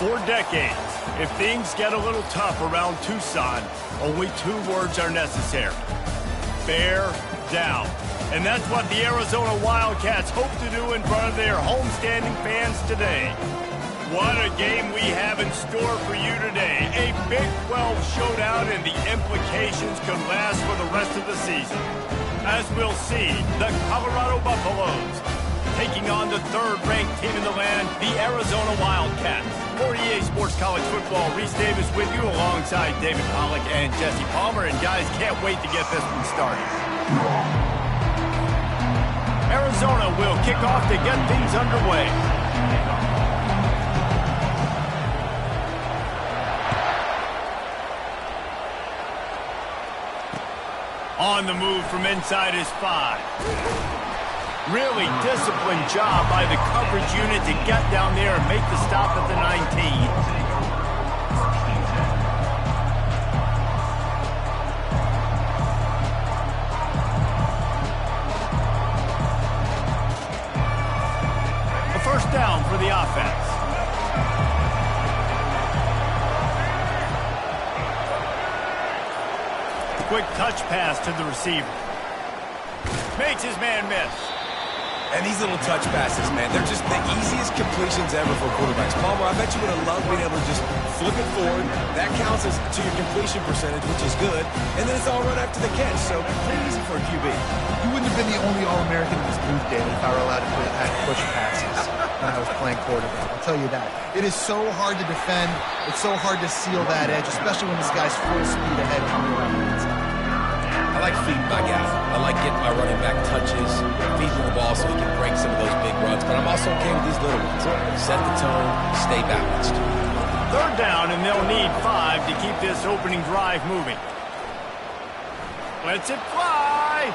For decades, if things get a little tough around Tucson, only 2 words are necessary. Bear down. And that's what the Arizona Wildcats hope to do in front of their homestanding fans today. What a game we have in store for you today. A Big 12 showdown, and the implications could last for the rest of the season. As we'll see, the Colorado Buffaloes taking on the 3rd-ranked team in the land, the Arizona Wildcats. For EA Sports College Football, Reese Davis with you alongside David Pollack and Jesse Palmer. And guys, can't wait to get this one started. Arizona will kick off to get things underway. On the move from inside his 5. Really disciplined job by the coverage unit to get down there and make the stop at the 19. A first down for the offense. Quick touch pass to the receiver. Makes his man miss. And these little touch passes, man, they're just the easiest completions ever for quarterbacks. Palmer, I bet you would have loved being able to just flip it forward. That counts as to your completion percentage, which is good. And then it's all run after the catch, so pretty easy for a QB. You wouldn't have been the only All-American in this booth, David, if I were allowed to push passes when I was playing quarterback. I'll tell you that. It is so hard to defend. It's so hard to seal that edge, especially when this guy's full speed ahead coming around the inside. I like feeding my guy. I like getting my running back touches, feeding the ball so he can break some of those big runs. But I'm also okay with these little ones. Set the tone, stay balanced. 3rd down, and they'll need 5 to keep this opening drive moving. Lets it fly.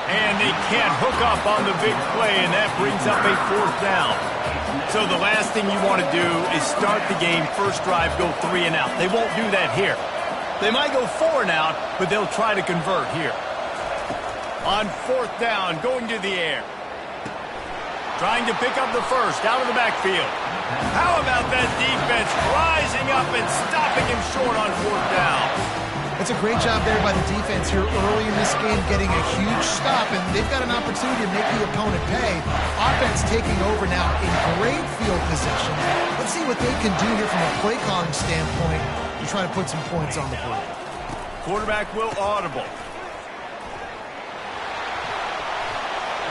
And they can't hook up on the big play, and that brings up a 4th down. So the last thing you want to do is start the game, first drive, go 3 and out. They won't do that here. They might go 4 and out, but they'll try to convert here. On 4th down, going to the air. Trying to pick up the first out of the backfield. How about that defense rising up and stopping him short on 4th down? It's a great job there by the defense here early in this game, getting a huge stop, and they've got an opportunity to make the opponent pay. Offense taking over now in great field position. Let's see what they can do here from a play calling standpoint to try to put some points on the board. Quarterback will audible.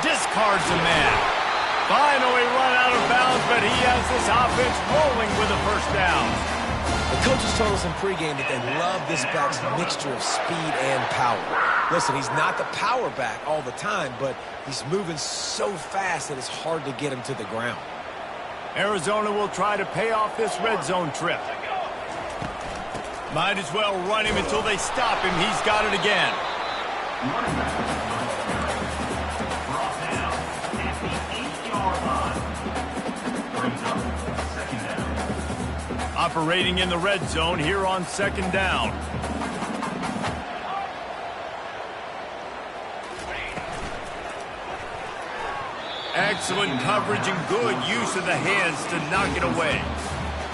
Discards a man. Finally run out of bounds, but he has this offense rolling with a first down. The coaches told us in pregame that they love this back's mixture of speed and power. Listen, he's not the power back all the time, but he's moving so fast that it's hard to get him to the ground. Arizona will try to pay off this red zone trip. Might as well run him until they stop him. He's got it again. Brought down at the 8-yard line. Brings up 2nd down. Operating in the red zone here on 2nd down. Excellent coverage and good use of the hands to knock it away.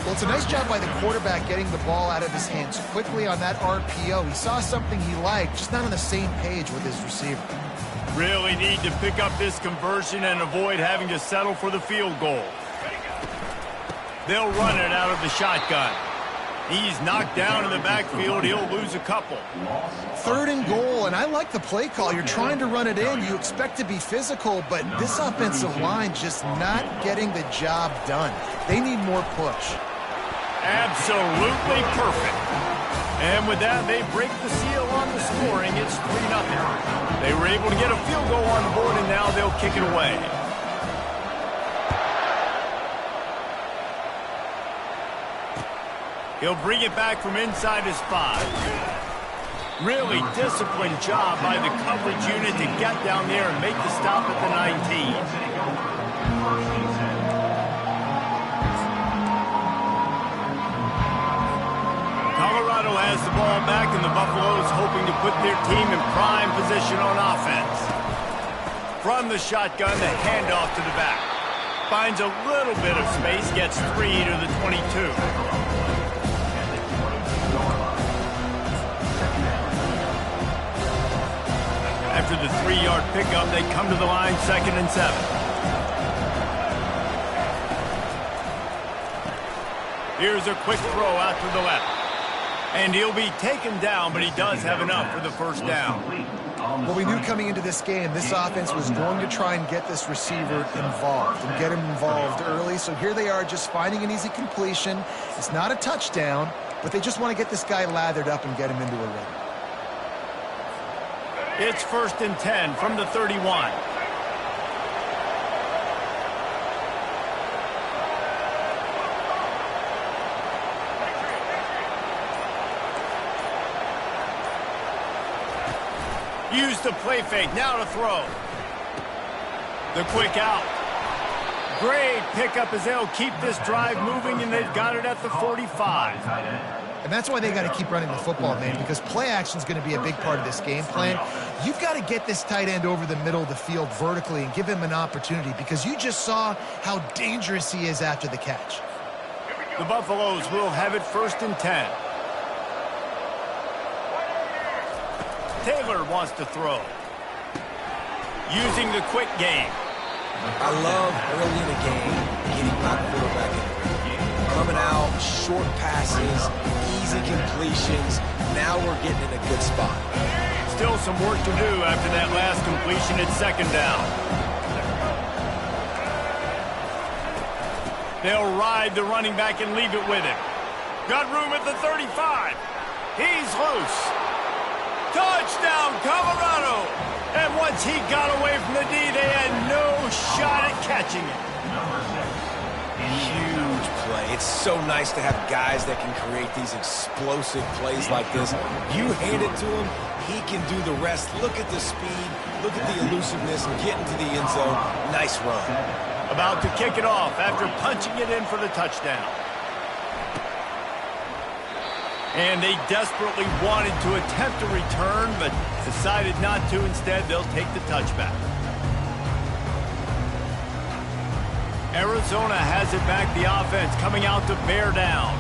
Well, it's a nice job by the quarterback getting the ball out of his hands quickly on that RPO. He saw something he liked, just not on the same page with his receiver. Really need to pick up this conversion and avoid having to settle for the field goal. They'll run it out of the shotgun. He's knocked down in the backfield. He'll lose a couple. 3rd and goal, and I like the play call. You're trying to run it in. You expect to be physical, but this offensive line just not getting the job done. They need more push. Absolutely perfect. And with that, they break the seal on the scoring. It's 3-0. They were able to get a field goal on the board, and now they'll kick it away. He'll bring it back from inside his 5. Really disciplined job by the coverage unit to get down there and make the stop at the 19. Colorado has the ball back, and the Buffaloes hoping to put their team in prime position on offense. From the shotgun, the handoff to the back. Finds a little bit of space, gets 3 to the 22. After the 3-yard pickup, they come to the line 2nd and 7. Here's a quick throw out to the left. And he'll be taken down, but he does have enough for the first down. Well, we knew coming into this game, this offense was going to try and get this receiver involved and get him involved early. So here they are just finding an easy completion. It's not a touchdown, but they just want to get this guy lathered up and get him into a rhythm. It's 1st and 10 from the 31. Use the play fake, now to throw. The quick out. Great pickup as they'll keep this drive moving, and they've got it at the 45. And that's why they got to keep running the football, man, because play action is going to be a big part of this game plan. You've got to get this tight end over the middle of the field vertically and give him an opportunity, because you just saw how dangerous he is after the catch. The Buffaloes will have it 1st and 10. Taylor wants to throw. Using the quick game. I love early in the game getting my quarterback in the rhythm. Coming out, short passes, easy completions. Now we're getting in a good spot. Still some work to do after that last completion at 2nd down. They'll ride the running back and leave it with him. Got room at the 35. He's loose. Touchdown, Colorado! And once he got away from the D, they had no shot at catching it. Huge play. It's so nice to have guys that can create these explosive plays like this. You hand it to him, he can do the rest. Look at the speed, look at the elusiveness, get into the end zone. Nice run. About to kick it off after punching it in for the touchdown. And they desperately wanted to attempt a return, but decided not to. Instead, they'll take the touchback. Arizona has it back, the offense coming out to bear down.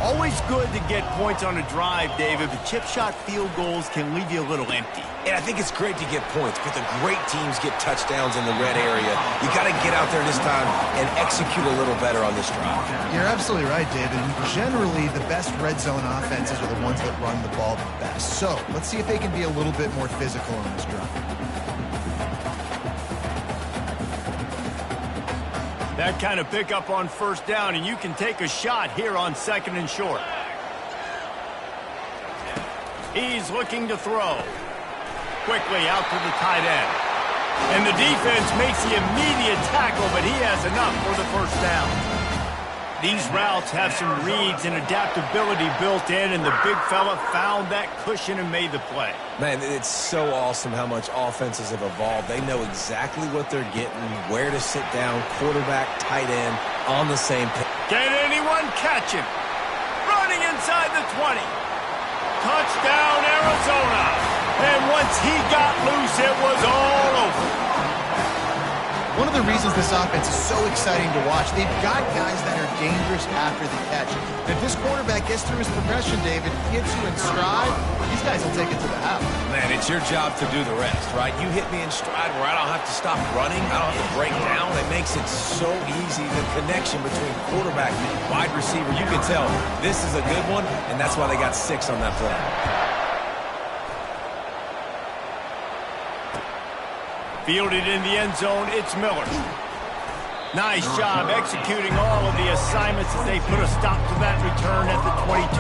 Always good to get points on a drive, David, but chip shot field goals can leave you a little empty. And I think it's great to get points, but the great teams get touchdowns in the red area. You got to get out there this time and execute a little better on this drive. You're absolutely right, David. Generally, the best red zone offenses are the ones that run the ball the best. So let's see if they can be a little bit more physical on this drive. That kind of pickup on 1st down, and you can take a shot here on 2nd and short. He's looking to throw. Quickly out to the tight end. And the defense makes the immediate tackle, but he has enough for the 1st down. These routes have some reads and adaptability built in, and the big fella found that cushion and made the play. Man, it's so awesome how much offenses have evolved. They know exactly what they're getting, where to sit down, quarterback, tight end, on the same page. Can anyone catch him? Running inside the 20. Touchdown, Arizona. And once he got loose, it was all over. One of the reasons this offense is so exciting to watch, they've got guys that are dangerous after the catch. If this quarterback gets through his progression, David, gets you in stride, these guys will take it to the house. Man, it's your job to do the rest, right? You hit me in stride where I don't have to stop running. I don't have to break down. It makes it so easy, the connection between quarterback and wide receiver. You can tell this is a good one, and that's why they got 6 on that play. Fielded in the end zone, it's Miller. Nice job executing all of the assignments as they put a stop to that return at the 22.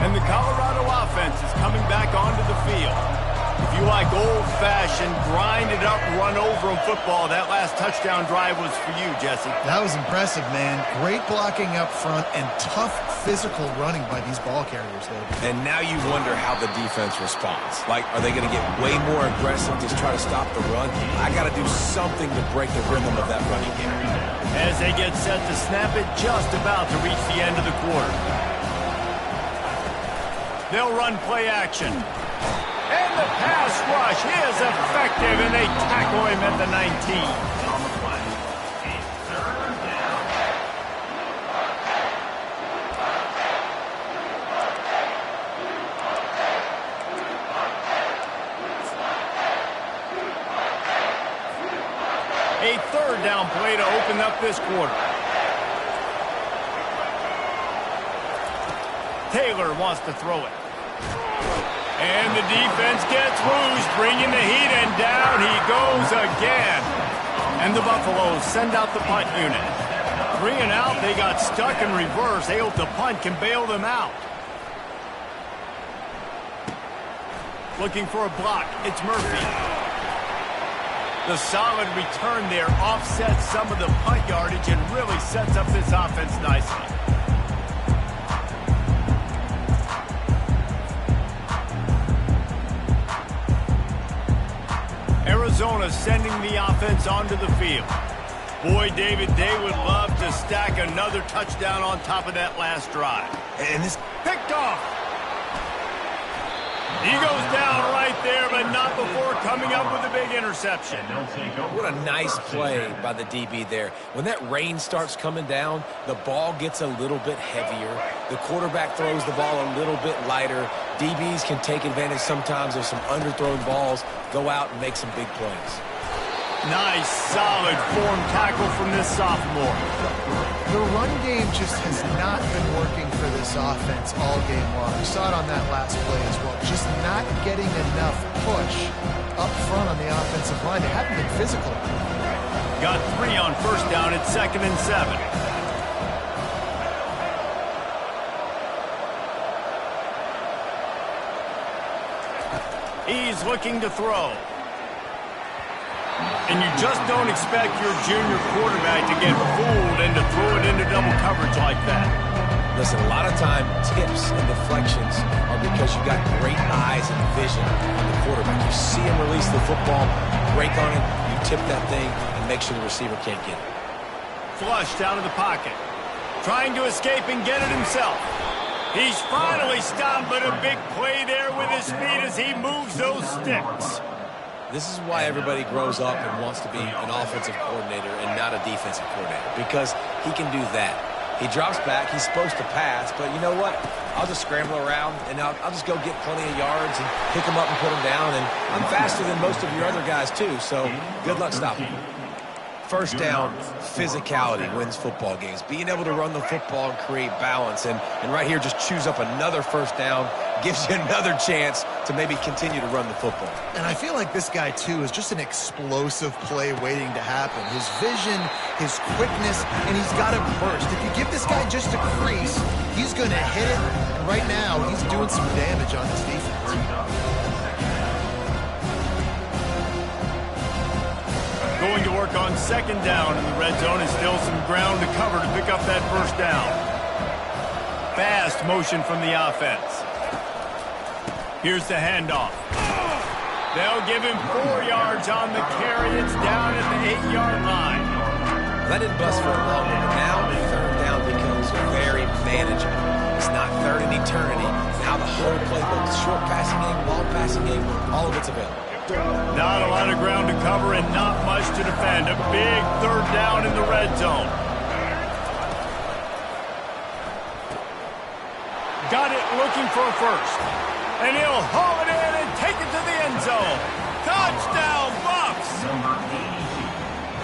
And the Colorado offense is coming back onto the field. If you like old-fashioned, grind-it-up, run-over-'em football, that last touchdown drive was for you, Jesse. That was impressive, man. Great blocking up front and tough physical running by these ball carriers, though. And now you wonder how the defense responds. Like, are they going to get way more aggressive to try to stop the run? I got to do something to break the rhythm of that running game. As they get set to snap it, just about to reach the end of the quarter. They'll run play action. And the pass rush is effective, and they tackle him at the 19. On the play, a third down. A third down play to open up this quarter. Taylor wants to throw it. And the defense gets loose, bringing the heat, and down he goes again. And the Buffaloes send out the punt unit. 3 and out, they got stuck in reverse. They hope the punt can bail them out. Looking for a block, it's Murphy. The solid return there offsets some of the punt yardage and really sets up this offense nicely. Arizona sending the offense onto the field. Boy, David, they would love to stack another touchdown on top of that last drive. And this Picked off. He goes down right there, but not before coming up with a big interception. And they'll take over. What a nice play by the DB there. When that rain starts coming down, the ball gets a little bit heavier. The quarterback throws the ball a little bit lighter. DBs can take advantage sometimes of some underthrown balls, go out and make some big plays. Nice, solid form tackle from this sophomore. The run game just has not been working for this offense all game long. We saw it on that last play as well. Just not getting enough push up front on the offensive line. They haven't been physical. Got 3 on first down at 2nd and 7. He's looking to throw. And you just don't expect your junior quarterback to get fooled and to throw it into double coverage like that. Listen, a lot of time, tips and deflections are because you've got great eyes and vision on the quarterback. You see him release the football, break on it, you tip that thing, and make sure the receiver can't get it. Flushed out of the pocket. Trying to escape and get it himself. He's finally stopped, but a big play there with his speed as he moves those sticks. This is why everybody grows up and wants to be an offensive coordinator and not a defensive coordinator, because he can do that. He drops back, he's supposed to pass, but you know what? I'll just scramble around, and I'll just go get plenty of yards and pick them up and put them down, and I'm faster than most of your other guys too, so good luck stopping me. First down, physicality wins football games. Being able to run the football and create balance, and right here just choose up another first down, gives you another chance to maybe continue to run the football. And I feel like this guy, too, is just an explosive play waiting to happen. His vision, his quickness, and he's got to burst. If you give this guy just a crease, he's going to hit it. And right now, he's doing some damage on this defense. Going to work on 2nd down in the red zone, and still some ground to cover to pick up that first down. Fast motion from the offense. Here's the handoff. They'll give him 4 yards on the carry. It's down at the 8-yard line. That didn't bust for a long one, but now the third down becomes very manageable. It's not third in eternity. Now the whole playbook, short passing game, long passing game, all of it's available. Not a lot of ground to cover and not much to defend. A big 3rd down in the red zone. Got it looking for a first. And he'll haul it in and take it to the end zone. Touchdown, Bucks!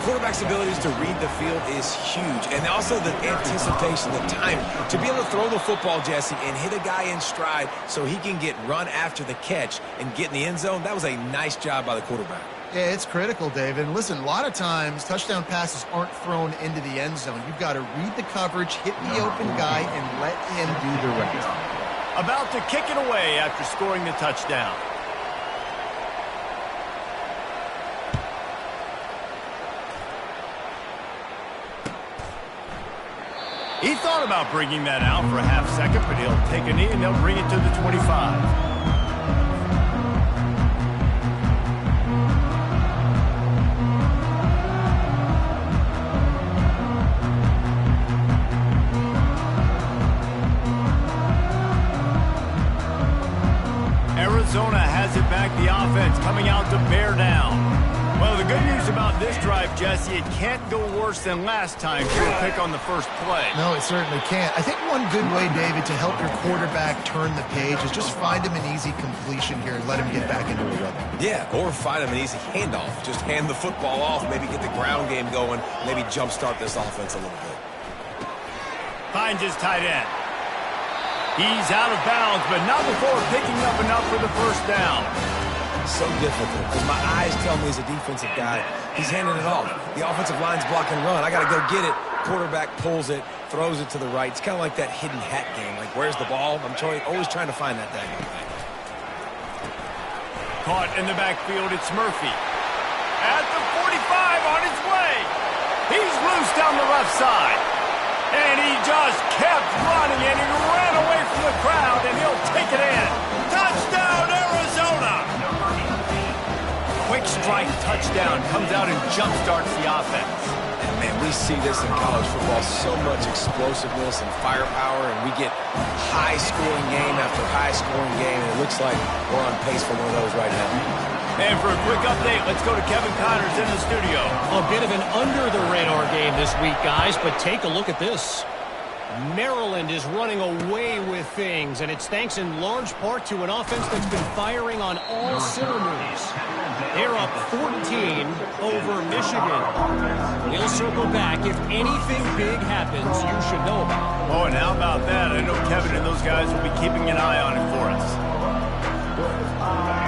Quarterback's abilities to read the field is huge, and also the anticipation, the timing. To be able to throw the football, Jesse, and hit a guy in stride so he can get run after the catch and get in the end zone, that was a nice job by the quarterback. Yeah, it's critical, David. And listen, a lot of times touchdown passes aren't thrown into the end zone. You've got to read the coverage, hit the open guy, and let him do the rest. About to kick it away after scoring the touchdown. He thought about bringing that out for a half second, but he'll take a knee and they'll bring it to the 25. Arizona has it back, the offense coming out to bear down. Well, the good news about this drive, Jesse, it can't go worse than last time for a pick on the first play. No, it certainly can't. I think one good way, David, to help your quarterback turn the page is just find him an easy completion here and let him get back into a rhythm. Yeah, or find him an easy handoff. Just hand the football off, maybe get the ground game going, maybe jumpstart this offense a little bit. Finds his tight end. He's out of bounds, but not before picking up enough for the first down. So difficult because my eyes tell me he's a defensive guy. He's handing it off. The offensive line's block and run. I got to go get it. Quarterback pulls it, throws it to the right. It's kind of like that hidden hat game. Like, where's the ball? I'm always trying to find that thing. Caught in the backfield, it's Murphy. At the 45 on his way. He's loose down the left side. And he just kept running, and he ran away from the crowd, and he'll take it in. Touchdown, Arizona! Quick strike touchdown comes out and jumpstarts the offense. And man, we see this in college football, so much explosiveness and firepower, and we get high-scoring game after high-scoring game, and it looks like we're on pace for one of those right now. And for a quick update, let's go to Kevin Connors in the studio. A bit of an under-the-radar game this week, guys, but take a look at this. Maryland is running away with things, and it's thanks in large part to an offense that's been firing on all cylinders. They're up 14 over Michigan. We'll circle back. If anything big happens, you should know about it. Oh, and how about that? I know Kevin and those guys will be keeping an eye on it for us.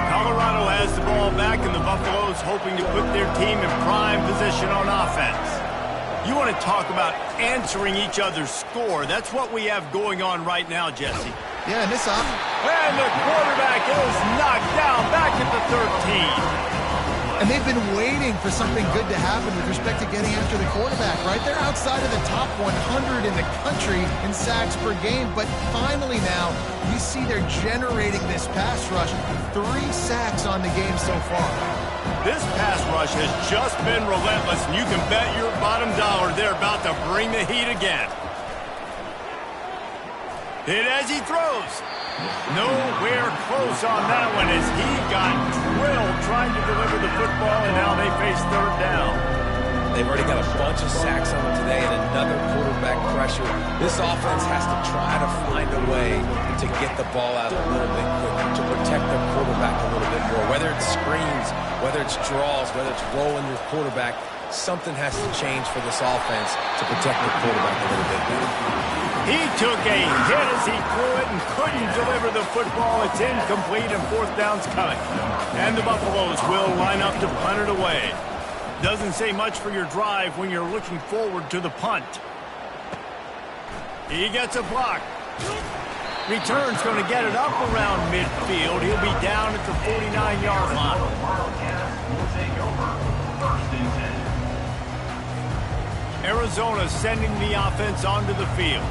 Colorado has the ball back, and the Buffaloes hoping to put their team in prime position on offense. You want to talk about answering each other's score. That's what we have going on right now, Jesse. Yeah, and this offense. And the quarterback is knocked down back at the 13. And they've been waiting for something good to happen with respect to getting after the quarterback, right? They're outside of the top 100 in the country in sacks per game, but finally now you see they're generating this pass rush. 3 sacks on the game so far. This pass rush has just been relentless, and you can bet your bottom dollar they're about to bring the heat again. Hit as he throws. Nowhere close on that one as he got drilled trying to deliver the football, and now they face third down. They've already got a bunch of sacks on them today and another quarterback pressure. This offense has to try to find a way to get the ball out a little bit quicker, to protect their quarterback a little bit more. Whether it's screens, whether it's draws, whether it's rolling your quarterback, something has to change for this offense to protect the quarterback a little bit better. He took a hit as he threw it and couldn't deliver the football. It's incomplete and fourth down's coming. And the Buffaloes will line up to punt it away. Doesn't say much for your drive when you're looking forward to the punt. He gets a block. Return's going to get it up around midfield. He'll be down at the 49-yard line. Will take over first and 10. Arizona sending the offense onto the field.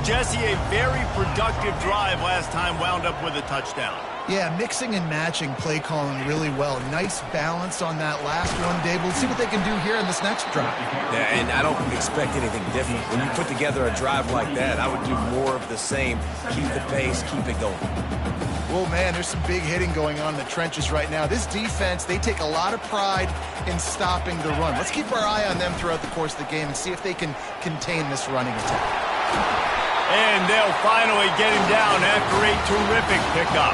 Jesse, a very productive drive last time wound up with a touchdown. Yeah, mixing and matching play calling really well. Nice balance on that last one, Dave. We'll see what they can do here in this next drive. Yeah, and I don't expect anything different. When you put together a drive like that, I would do more of the same. Keep the pace, keep it going. Well, man, there's some big hitting going on in the trenches right now. This defense, they take a lot of pride in stopping the run. Let's keep our eye on them throughout the course of the game and see if they can contain this running attack. And they'll finally get him down after a terrific pickup.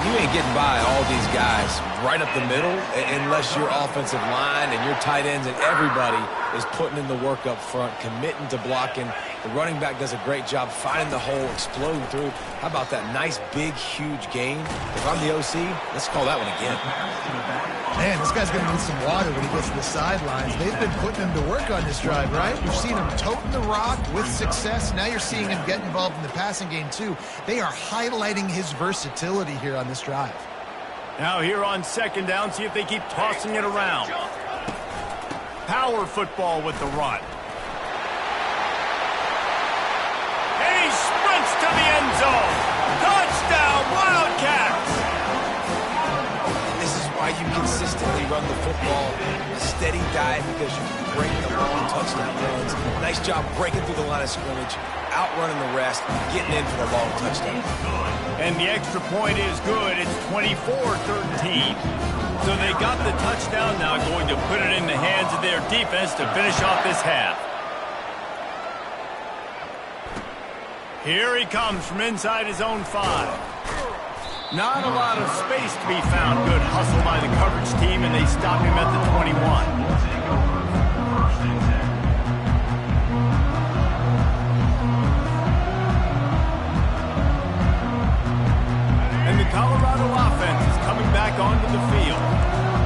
You ain't getting by all these guys right up the middle unless your offensive line and your tight ends and everybody is putting in the work up front, committing to blocking. The running back does a great job finding the hole, exploding through. How about that nice, big, huge gain? If I'm the OC, let's call that one again. Man, this guy's going to need some water when he gets to the sidelines. They've been putting him to work on this drive, right? We've seen him toting the rock with success. Now you're seeing him get involved in the passing game, too. They are highlighting his versatility here on this drive. Now here on second down, see if they keep tossing it around. Power football with the run. And he sprints to the end zone. Touchdown, Wildcats! This is why you consistently run the football. A steady diet because you can break the long touchdown runs. Nice job breaking through the line of scrimmage. outrunning the rest, getting in for the long touchdown. And the extra point is good. It's 24-13. So they got the touchdown, now going to put it in the hands of their defense to finish off this half. Here he comes from inside his own 5. Not a lot of space to be found. Good hustle by the coverage team, and they stop him at the 21. And the Colorado offense is coming back onto the field.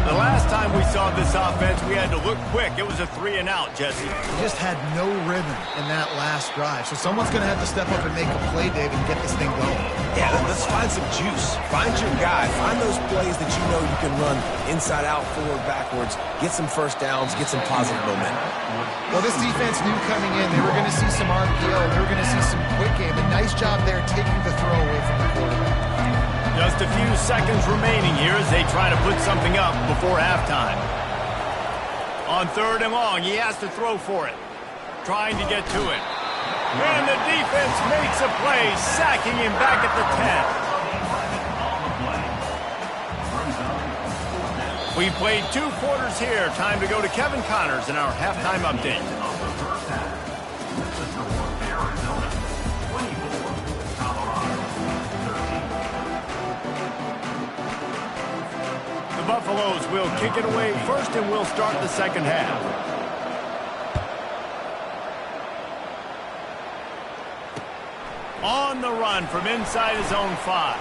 The last time we saw this offense, we had to look quick. It was a 3-and-out, Jesse. He just had no rhythm in that last drive. So someone's going to have to step up and make a play, Dave, and get this thing going. Yeah, let's find some juice. Find your guy. Find those plays that you know you can run inside out, forward, backwards. Get some first downs. Get some positive momentum. Well, this defense knew coming in they were going to see some RPO. They were going to see some quick game. A nice job there taking the throw away from the quarterback. Just a few seconds remaining here as they try to put something up before halftime. On 3rd and long, he has to throw for it. Trying to get to it. And the defense makes a play, sacking him back at the 10. We played 2 quarters here. Time to go to Kevin Connors in our halftime update. The Buffaloes will kick it away first, and we'll start the second half. On the run from inside his own 5.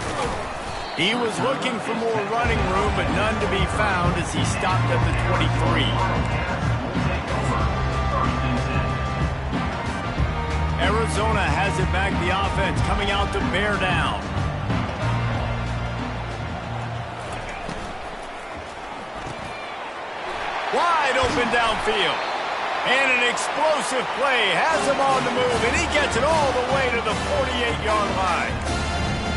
He was looking for more running room, but none to be found as he stopped at the 23. Arizona has it back, the offense coming out to bear down. Wide open downfield. And an explosive play has him on the move, and he gets it all the way to the 48-yard line.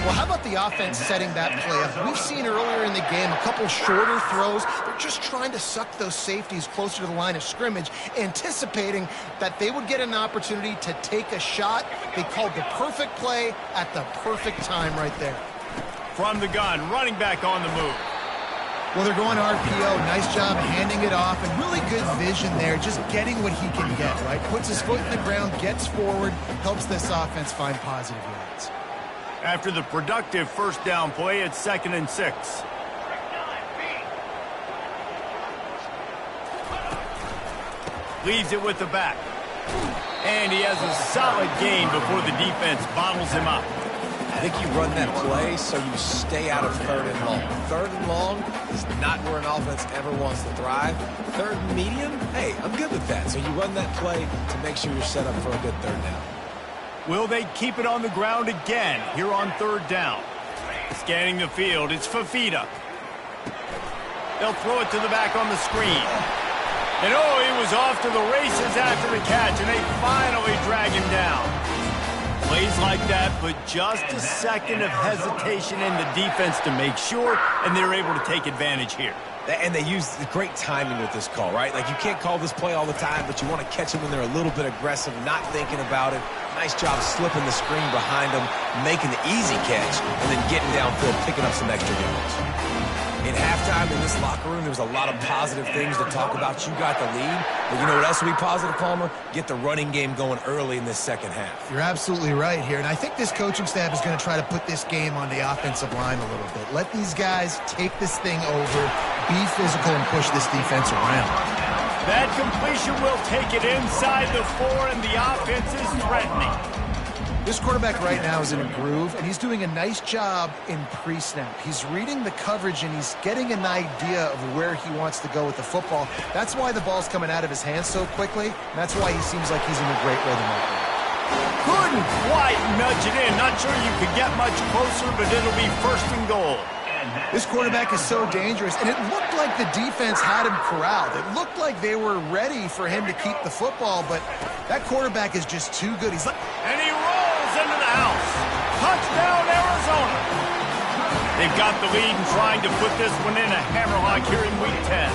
Well, how about the offense setting that play up? We've seen earlier in the game a couple shorter throws. They're just trying to suck those safeties closer to the line of scrimmage, anticipating that they would get an opportunity to take a shot. They called the perfect play at the perfect time right there. From the gun, running back on the move. Well, they're going RPO. Nice job handing it off, and really good vision there, just getting what he can get, right? Puts his foot in the ground, gets forward, helps this offense find positive yards. After the productive first down play, it's 2nd and 6. Leaves it with the back. And he has a solid gain before the defense bottles him up. I think you run that play so you stay out of 3rd and long. 3rd and long is not where an offense ever wants to thrive. 3rd and medium, hey, I'm good with that. So you run that play to make sure you're set up for a good 3rd down. Will they keep it on the ground again here on 3rd down? Scanning the field, it's Fafita. They'll throw it to the back on the screen. And oh, he was off to the races after the catch, and they finally drag him down. Plays like that, but just a second of hesitation in the defense to make sure, and they're able to take advantage here. And they use the great timing with this call, right? Like, you can't call this play all the time, but you want to catch them when they're a little bit aggressive, not thinking about it. Nice job slipping the screen behind them, making the easy catch, and then getting downfield, picking up some extra yards. In halftime in this locker room, there was a lot of positive things to talk about. You got the lead, but you know what else will be positive, Palmer? Get the running game going early in this second half. You're absolutely right here, and I think this coaching staff is going to try to put this game on the offensive line a little bit. Let these guys take this thing over, be physical, and push this defense around. That completion will take it inside the 4, and the offense is threatening. This quarterback right now is in a groove, and he's doing a nice job in pre-snap. He's reading the coverage, and he's getting an idea of where he wants to go with the football. That's why the ball's coming out of his hands so quickly, and that's why he seems like he's in a great rhythm right now. Couldn't quite nudge it in. Not sure you could get much closer, but it'll be 1st and goal. This quarterback is so dangerous, and it looked like the defense had him corralled. It looked like they were ready for him to keep the football, but that quarterback is just too good. He's like, and he rolls into the house. Touchdown, Arizona. They've got the lead and trying to put this one in a hammerlock here in Week 10.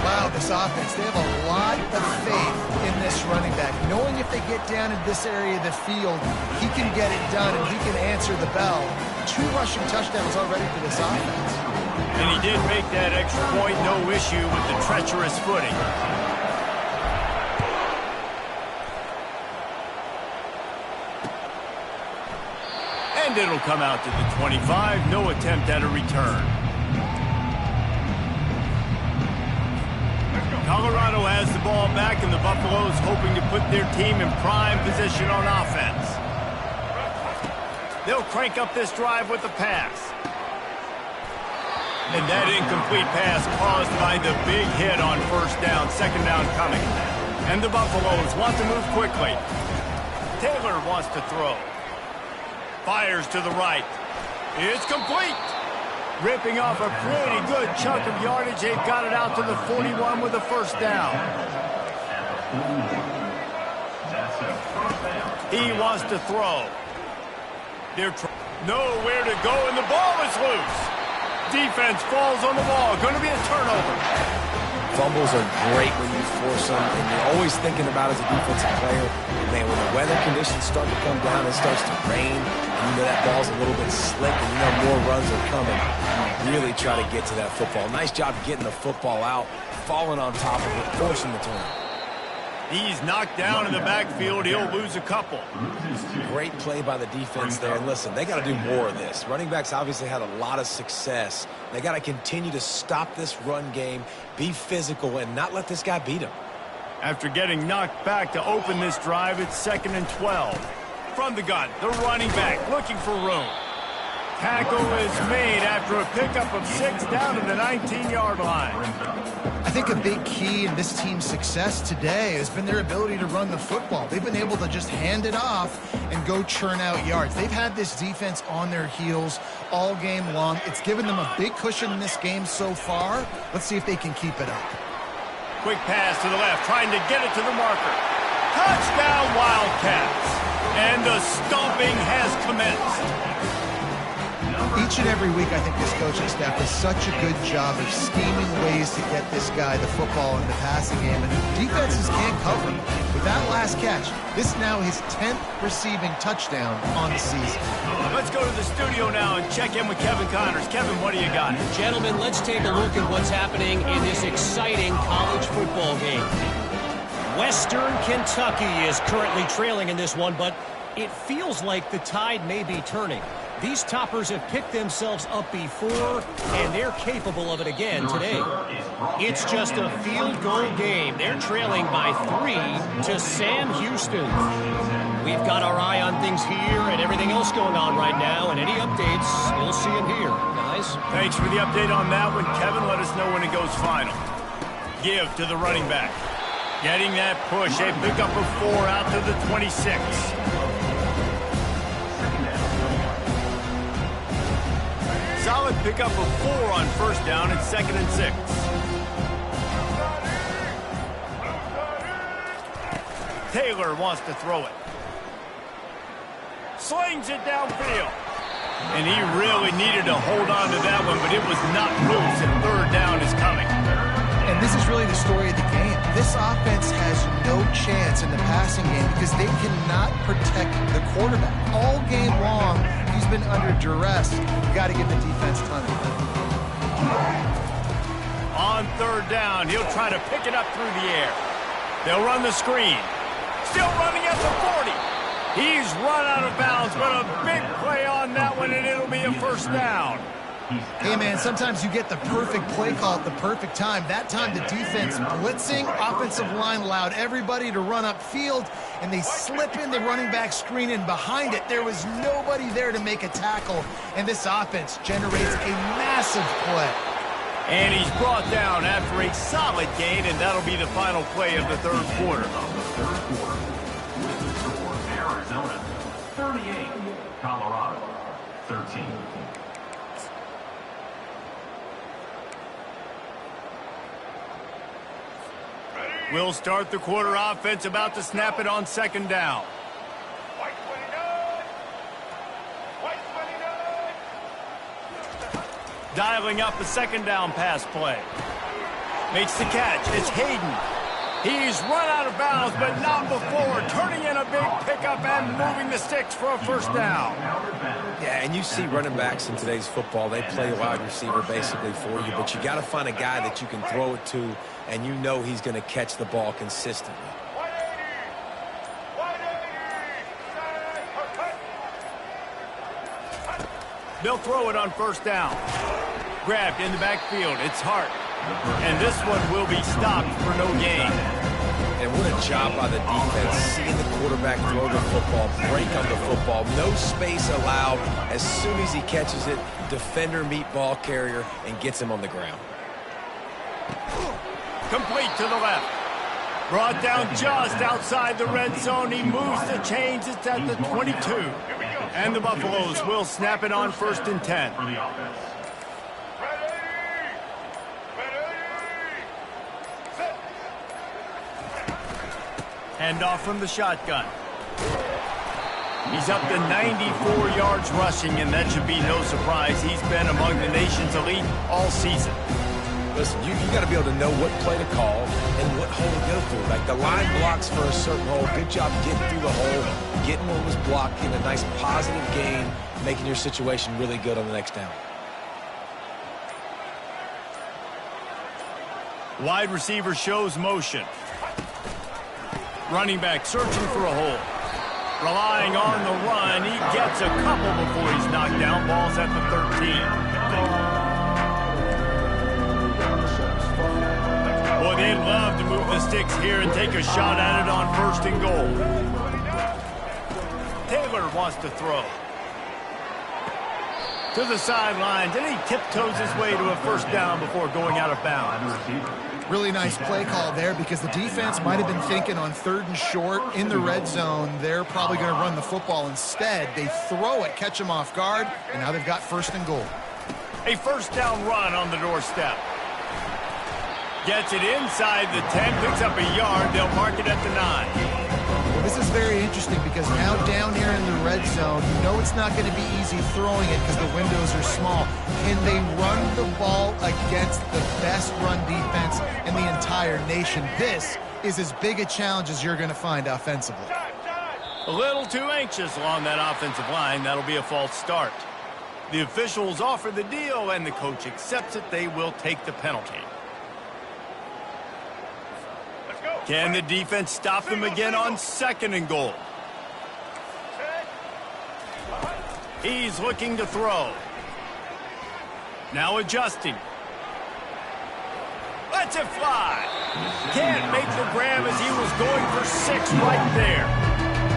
Wow, this offense, they have a lot of faith in this running back. Knowing if they get down in this area of the field, he can get it done and he can answer the bell. 2 rushing touchdowns already for this offense. And he did make that extra point, no issue with the treacherous footing. And it'll come out to the 25, no attempt at a return. Colorado has the ball back, and the Buffaloes hoping to put their team in prime position on offense. They'll crank up this drive with the pass. And that incomplete pass caused by the big hit on first down, second down coming. And the Buffaloes want to move quickly. Taylor wants to throw. Fires to the right. It's complete. Ripping off a pretty good chunk of yardage. They've got it out to the 41 with a first down. He wants to throw. They're nowhere to go, and the ball is loose. Defense falls on the ball. Going to be a turnover. Fumbles are great when you force them, and you're always thinking about as a defensive player, man, when the weather conditions start to come down, it starts to rain, and you know that ball's a little bit slick, and you know more runs are coming. You really try to get to that football. Nice job getting the football out, falling on top of it, forcing the turnover. He's knocked down in the backfield. He'll lose a couple. Great play by the defense there. And listen, they got to do more of this. Running backs obviously had a lot of success. They got to continue to stop this run game, be physical, and not let this guy beat them. After getting knocked back to open this drive, it's 2nd and 12. From the gun, the running back looking for room. Tackle is made after a pickup of 6 down to the 19-yard line. I think a big key in this team's success today has been their ability to run the football. They've been able to just hand it off and go churn out yards. They've had this defense on their heels all game long. It's given them a big cushion in this game so far. Let's see if they can keep it up. Quick pass to the left, trying to get it to the marker. Touchdown, Wildcats! And the stomping has commenced. Each and every week, I think this coaching staff does such a good job of scheming ways to get this guy the football in the passing game, and defenses can't cover him. With that last catch, this is now his 10th receiving touchdown on the season. Let's go to the studio now and check in with Kevin Connors. Kevin, what do you got? Gentlemen, let's take a look at what's happening in this exciting college football game. Western Kentucky is currently trailing in this one, but it feels like the tide may be turning. These toppers have picked themselves up before, and they're capable of it again today. It's just a field goal game. They're trailing by 3 to Sam Houston. We've got our eye on things here and everything else going on right now, and any updates, you'll see them here, guys. Thanks for the update on that one, Kevin. Let us know when it goes final. Give to the running back. Getting that push. A pickup of 4 out to the 26. Solid pickup of 4 on first down and 2nd and 6. Taylor wants to throw it. Slings it downfield. And he really needed to hold on to that one, but it was not loose, and 3rd down is coming. And this is really the story of the game. This offense has no chance in the passing game because they cannot protect the quarterback. All game long, he's been under duress. You got to give the defense time. On 3rd down, he'll try to pick it up through the air. They'll run the screen. Still running at the 40. He's run out of bounds, but a big play on that one, and it'll be a first down. Hey, man, sometimes you get the perfect play call at the perfect time. That time the defense blitzing, offensive line allowed everybody to run upfield, and they slip in the running back screen, and behind it, there was nobody there to make a tackle, and this offense generates a massive play. And he's brought down after a solid gain, and that'll be the final play of the 3rd quarter. Arizona 38, Colorado 13. We'll start the quarter offense, about to snap it on 2nd down. Dialing up the 2nd down pass play. Makes the catch. It's Hayden. He's run out of bounds, but not before. Turning in a big pickup and moving the sticks for a first down. Yeah, and you see running backs in today's football, they play wide receiver basically for you, but you got to find a guy that you can throw it to, and you know he's going to catch the ball consistently. They'll throw it on first down. Grabbed in the backfield. It's Hart. And this one will be stopped for no gain. And what a job by the defense, seeing the quarterback throw the football, break on the football, no space allowed. As soon as he catches it, defender meet ball carrier and gets him on the ground. Complete to the left. Brought down just outside the red zone. He moves the chains. It's at the 22. And the Buffaloes will snap it on 1st and 10. Hand off from the shotgun. He's up to 94 yards rushing, and that should be no surprise. He's been among the nation's elite all season. Listen, you got to be able to know what play to call and what hole to go through. Like the line blocks for a certain hole. Good job getting through the hole, getting what was blocked, getting a nice positive gain, making your situation really good on the next down. Wide receiver shows motion. Running back searching for a hole. Relying on the run. He gets a couple before he's knocked down. Ball's at the 13. Boy, they'd love to move the sticks here and take a shot at it on 1st and goal. Taylor wants to throw. To the sidelines, and he tiptoes his way to a first down before going out of bounds. Really nice play call there because the defense might have been thinking on 3rd and short in the red zone. They're probably going to run the football instead. They throw it, catch them off guard, and now they've got 1st and goal. A first down run on the doorstep. Gets it inside the 10, picks up a yard. They'll mark it at the 9. Well, this is very interesting because now down here in the red zone, you know it's not going to be easy throwing it because the windows are small. Can they run the ball against the best run defense in the entire nation? This is as big a challenge as you're going to find offensively. A little too anxious along that offensive line. That'll be a false start. The officials offer the deal, and the coach accepts it. They will take the penalty. Can the defense stop them again on 2nd and goal? He's looking to throw. Now adjusting. Lets it fly. Can't make the grab as he was going for 6 right there.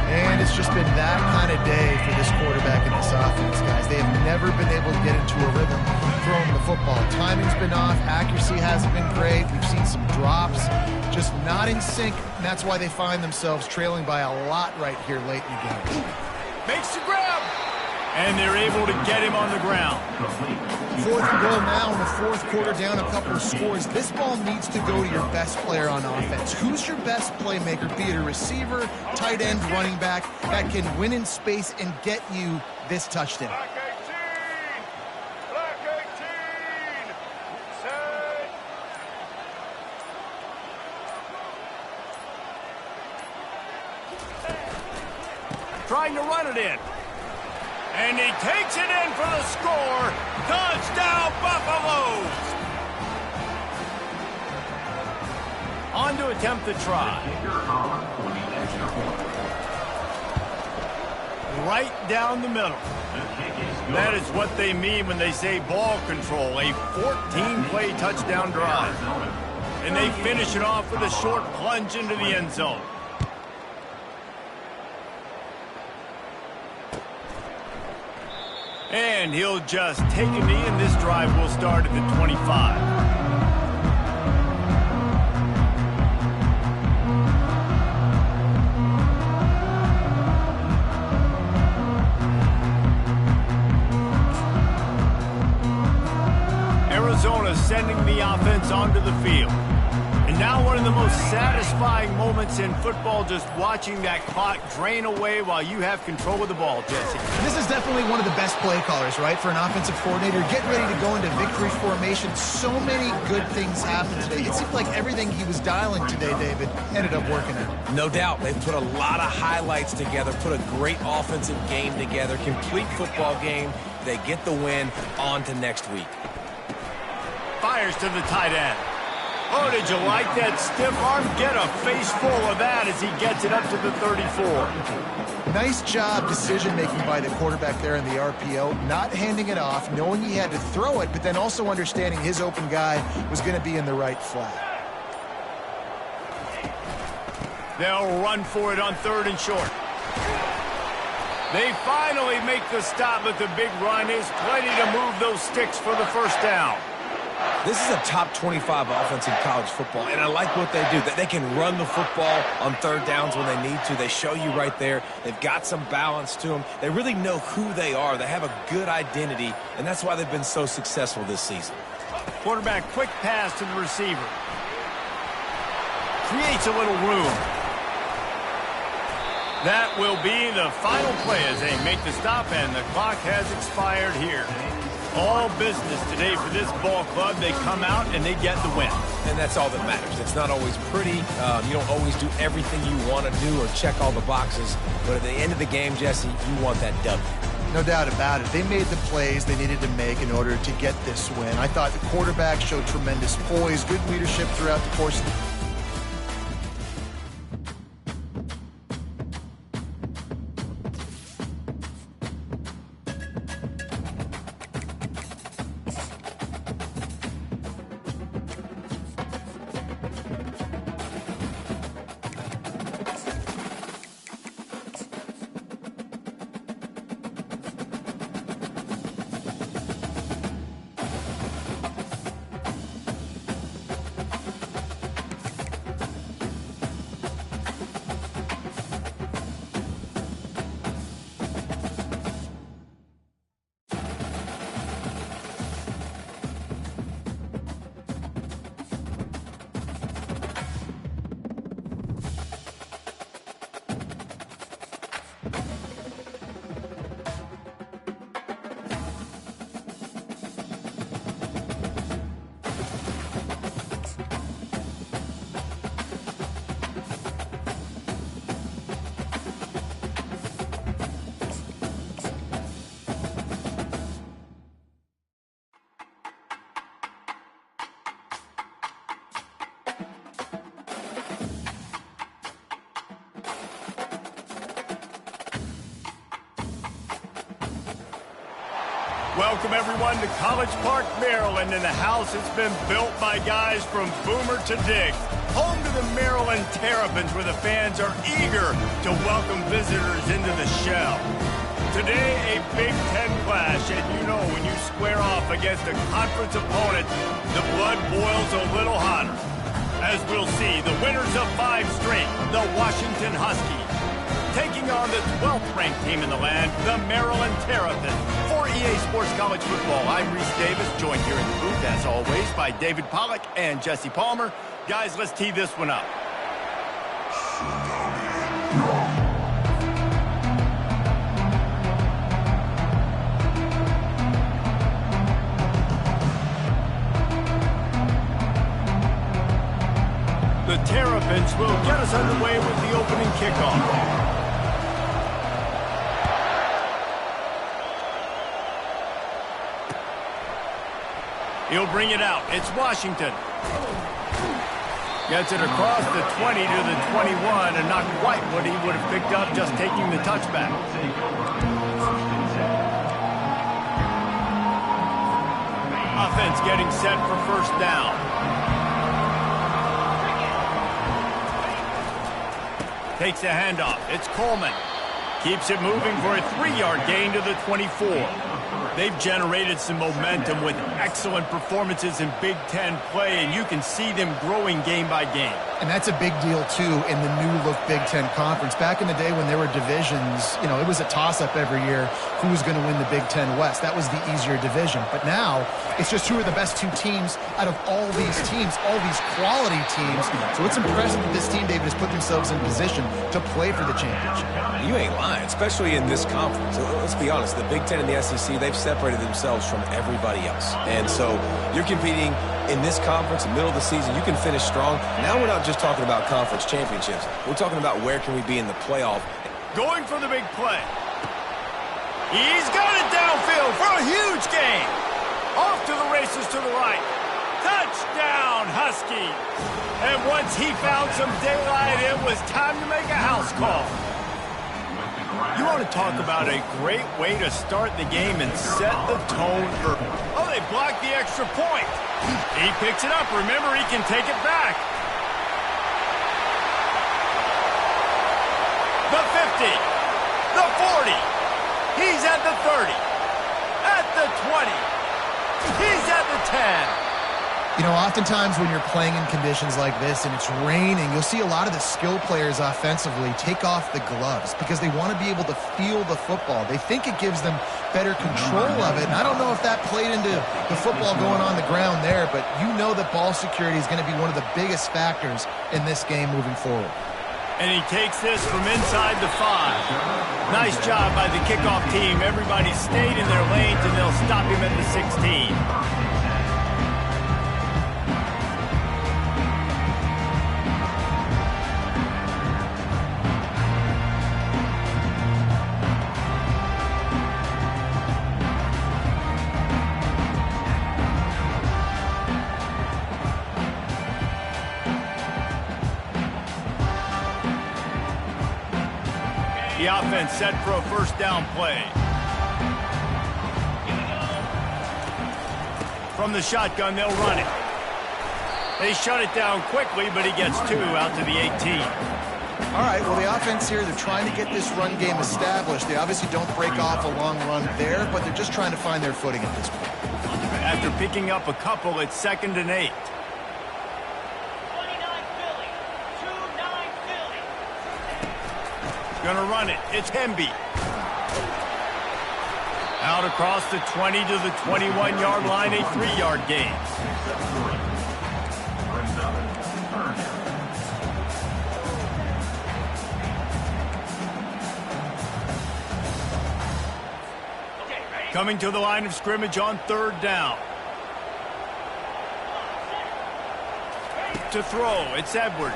And it's just been that kind of day for this quarterback and this offense, guys. They have never been able to get into a rhythm throwing the football. Timing's been off. Accuracy hasn't been great. We've seen some drops. Just not in sync, and that's why they find themselves trailing by a lot right here late in the game. Makes the grab. And they're able to get him on the ground. 4th and goal now in the 4th quarter, down a couple of scores. This ball needs to go to your best player on offense. Who's your best playmaker, be it a receiver, tight end, running back, that can win in space and get you this touchdown? Trying to run it in. And he takes it in for the score. Touchdown, Buffaloes! On to attempt the try. Right down the middle. That is what they mean when they say ball control. A 14-play touchdown drive. And they finish it off with a short plunge into the end zone. And he'll just take a knee, and this drive will start at the 25. Arizona sending the offense onto the field. And Now one of the most satisfying moments in football, just watching that clock drain away while you have control of the ball, Jesse. This is definitely one of the best play callers, right, for an offensive coordinator. Getting ready to go into victory formation. So many good things happened today. It seemed like everything he was dialing today, David, ended up working out. No doubt. They've put a lot of highlights together, put a great offensive game together, complete football game. They get the win. On to next week. Fires to the tight end. Oh, did you like that stiff arm? Get a face full of that as he gets it up to the 34. Nice job decision-making by the quarterback there in the RPO, not handing it off, knowing he had to throw it, but then also understanding his open guy was going to be in the right flat. They'll run for it on 3rd and short. They finally make the stop, but the big run is plenty to move those sticks for the first down. This is a top 25 offense in college football, and I like what they do. That they can run the football on 3rd downs when they need to. They show you right there. They've got some balance to them. They really know who they are. They have a good identity, and that's why they've been so successful this season. Quarterback, quick pass to the receiver. Creates a little room. That will be the final play as they make the stop, and the clock has expired here. All business today for this ball club. They come out and they get the win. And that's all that matters. It's not always pretty. You don't always do everything you want to do or check all the boxes. But at the end of the game, Jesse, you want that W. No doubt about it. They made the plays they needed to make in order to get this win. I thought the quarterback showed tremendous poise, good leadership throughout the course of the Welcome, everyone, to College Park, Maryland, and the house has been built by guys from Boomer to Diggs. Home to the Maryland Terrapins, where the fans are eager to welcome visitors into the shell. Today, a Big Ten clash, and you know when you square off against a conference opponent, the blood boils a little hotter. As we'll see, the winners of 5 straight, the Washington Huskies, taking on the 12th-ranked team in the land, the Maryland Terrapins. For EA Sports College Football, I'm Reese Davis, joined here in the booth, as always, by David Pollack and Jesse Palmer. Guys, let's tee this one up. The Terrapins will get us underway with the opening kickoff. He'll bring it out. It's Washington. Gets it across the 20 to the 21, and not quite what he would have picked up just taking the touchback. Offense getting set for first down. Takes a handoff. It's Coleman. Keeps it moving for a 3-yard gain to the 24. They've generated some momentum with excellent performances in Big Ten play, and you can see them growing game by game. And that's a big deal, too, in the new-look Big Ten Conference. Back in the day when there were divisions, it was a toss-up every year who was going to win the Big Ten West. That was the easier division. But now, it's just who are the best two teams out of all these teams, all these quality teams. So it's impressive that this team, David, has put themselves in position to play for the championship. You ain't lying, especially in this conference. Let's be honest, the Big Ten and the SEC, they've separated themselves from everybody else. And so you're competing in this conference, in the middle of the season, you can finish strong. Now we're not just talking about conference championships. We're talking about where can we be in the playoff. Going for the big play. He's got it downfield for a huge gain. Off to the races to the right. Touchdown, Husky. And once he found some daylight, it was time to make a house call. You want to talk about a great way to start the game and set the tone early. Oh, they blocked the extra point. He picks it up. Remember, he can take it back. The 50. The 40. He's at the 30. At the 20. He's at the 10. Oftentimes when you're playing in conditions like this and it's raining, you'll see a lot of the skill players offensively take off the gloves because they want to be able to feel the football. They think it gives them better control of it. And I don't know if that played into the football going on the ground there, but that ball security is going to be one of the biggest factors in this game moving forward. And he takes this from inside the 5. Nice job by the kickoff team. Everybody stayed in their lanes, and they'll stop him at the 16. The offense set for a first down play. From the shotgun, they'll run it. They shut it down quickly, but he gets 2 out to the 18. All right, well, the offense here, they're trying to get this run game established. They obviously don't break off a long run there, but they're just trying to find their footing at this point. After picking up a couple, it's 2nd and 8. Gonna run it. It's Hemby. Out across the 20 to the 21-yard line, a 3-yard gain. Coming to the line of scrimmage on 3rd down. To throw, it's Edwards.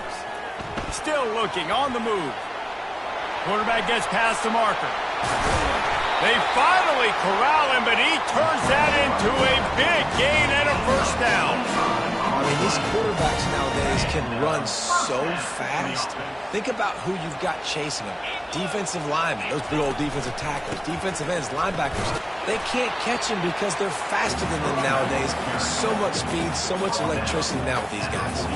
Still looking, on the move. Quarterback gets past the marker. They finally corral him, but he turns that into a big gain and a first down. I mean, these quarterbacks nowadays can run so fast. Think about who you've got chasing them. Defensive linemen, those big old defensive tackles, defensive ends, linebackers. They can't catch him because they're faster than them nowadays. So much speed, so much electricity now with these guys.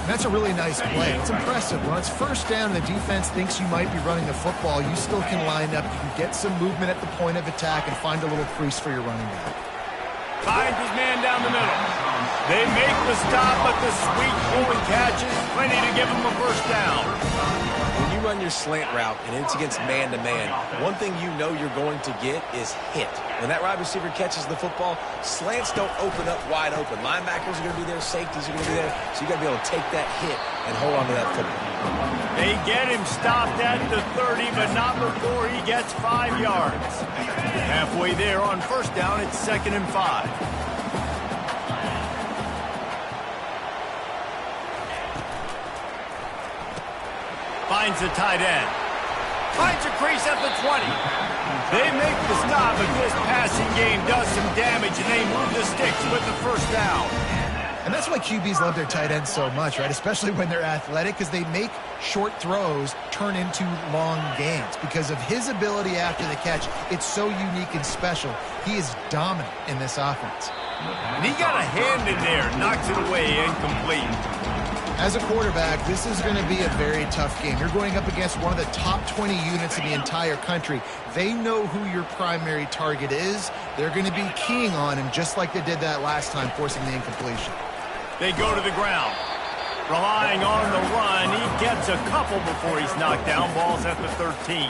That's a really nice play. It's impressive. When it's first down and the defense thinks you might be running the football, you still can line up. You can get some movement at the point of attack and find a little crease for your running back. Finds his man down the middle. They make the stop, but the sweet pulling catch is plenty to give him a first down. When you run your slant route and it's against man-to-man, one thing you know you're going to get is hit. When that wide receiver catches the football, slants don't open up wide open. Linebackers are going to be there, safeties are going to be there, so you got to be able to take that hit and hold on to that football. They get him stopped at the 30, but not before he gets 5 yards. Halfway there on first down, it's 2nd and 5. Finds the tight end. Finds a crease at the 20. They make the stop, but this passing game does some damage, and they move the sticks with the first down. And that's why QBs love their tight ends so much, right? Especially when they're athletic, because they make short throws turn into long gains. Because of his ability after the catch, it's so unique and special. He is dominant in this offense. And he got a hand in there, knocks it away, incomplete. As a quarterback, this is going to be a very tough game. You're going up against one of the top 20 units in the entire country. They know who your primary target is. They're going to be keying on him just like they did that last time, forcing the incompletion. They go to the ground. Relying on the run, he gets a couple before he's knocked down. Ball's at the 13.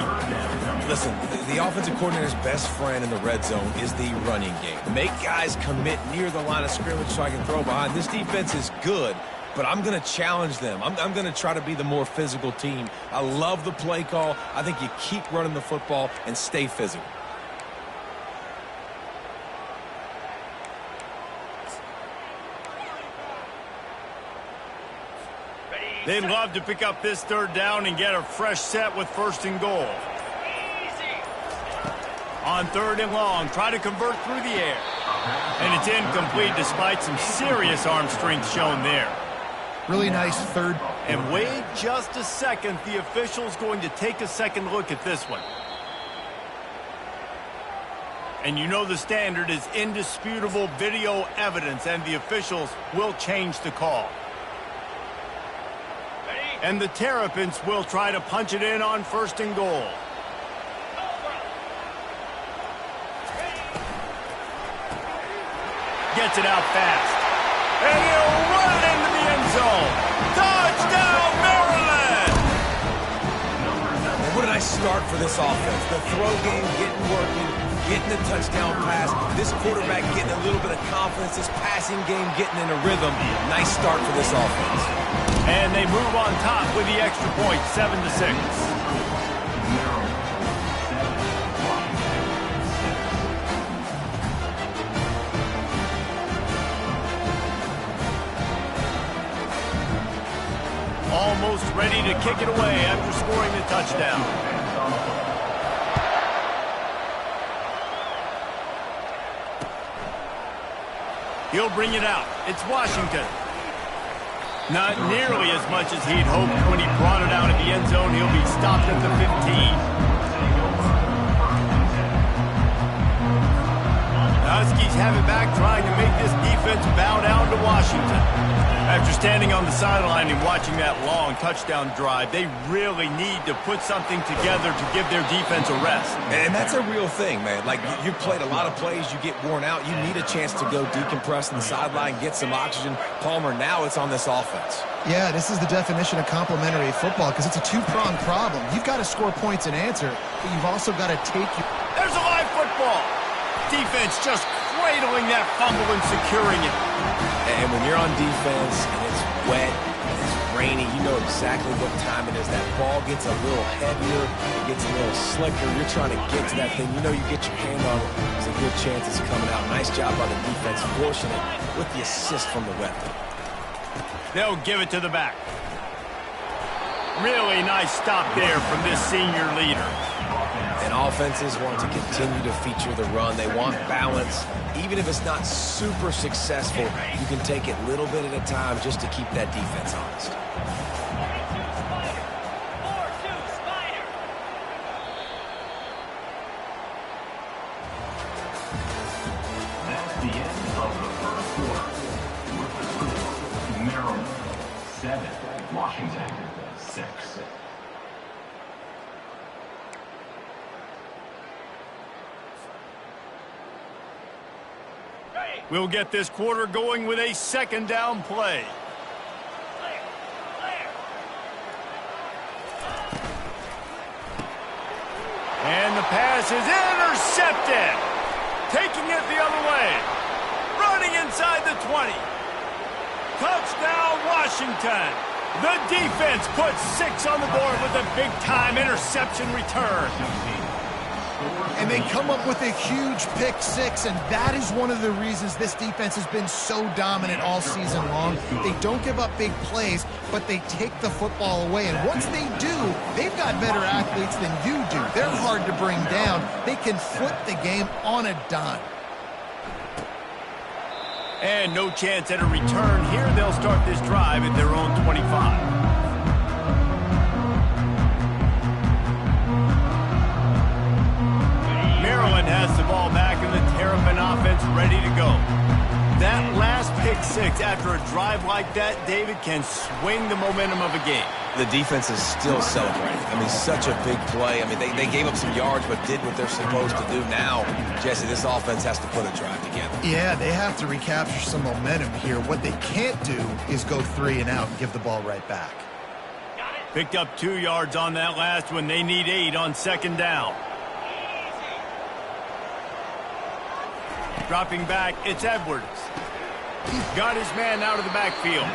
Listen, the offensive coordinator's best friend in the red zone is the running game. Make guys commit near the line of scrimmage so I can throw behind. This defense is good, but I'm going to challenge them. I'm going to try to be the more physical team. I love the play call. I think you keep running the football and stay physical. They'd love to pick up this third down and get a fresh set with 1st and goal. On 3rd and long, try to convert through the air. And it's incomplete despite some serious arm strength shown there. Really nice third. And wait just a second. The official's going to take a second look at this one. And you know the standard is indisputable video evidence, and the officials will change the call. And the Terrapins will try to punch it in on 1st and goal. Gets it out fast. And he'll run it into the end zone. Touchdown, Maryland! And what a nice start for this offense. The throw game getting working, getting the touchdown pass. This quarterback getting a little bit of confidence. This passing game getting in a rhythm. Nice start for this offense. And they move on top with the extra point, 7-6. Almost ready to kick it away after scoring the touchdown. He'll bring it out. It's Washington. Not nearly as much as he'd hoped when he brought it out of the end zone. He'll be stopped at the 15. Huskies have it back, trying to make this defense bow down to Washington. After standing on the sideline and watching that long touchdown drive, they really need to put something together to give their defense a rest. And that's a real thing, man. Like, you played a lot of plays, you get worn out, you need a chance to go decompress on the sideline, get some oxygen. Palmer, now it's on this offense. Yeah, this is the definition of complementary football because it's a two-pronged problem. You've got to score points and answer, but you've also got to take your... There's a live football! Defense just cradling that fumble and securing it. And when you're on defense and it's wet and it's rainy, you know exactly what time it is. That ball gets a little heavier, it gets a little slicker. You're trying to get to that thing. You know you get your hand on it. There's a good chance it's coming out. Nice job by the defense, forcing it with the assist from the ref. They'll give it to the back. Really nice stop there from this senior leader. And offenses want to continue to feature the run. They want balance. Even if it's not super successful, you can take it little bit at a time just to keep that defense honest. That's the end of the first quarter. With the score, Maryland 7, Washington 6. We'll get this quarter going with a second down play. And the pass is intercepted. Taking it the other way. Running inside the 20. Touchdown, Washington. The defense puts 6 on the board with a big-time interception return. And they come up with a huge pick six, and that is one of the reasons this defense has been so dominant all season long. They don't give up big plays, but they take the football away. And once they do, they've got better athletes than you do. They're hard to bring down. They can flip the game on a dime. And no chance at a return here. They'll start this drive at their own 25. Maryland has the ball back, and the Terrapin offense Cats ready to go. That last pick six after a drive like that, David, can swing the momentum of a game. The defense is still celebrating. I mean, such a big play. I mean, they gave up some yards but did what they're supposed to do. Now, Jesse, this offense has to put a drive together. Yeah, they have to recapture some momentum here. What they can't do is go 3 and out and give the ball right back. Picked up 2 yards on that last one. They need 8 on second down. Dropping back, it's Edwards. Got his man out of the backfield.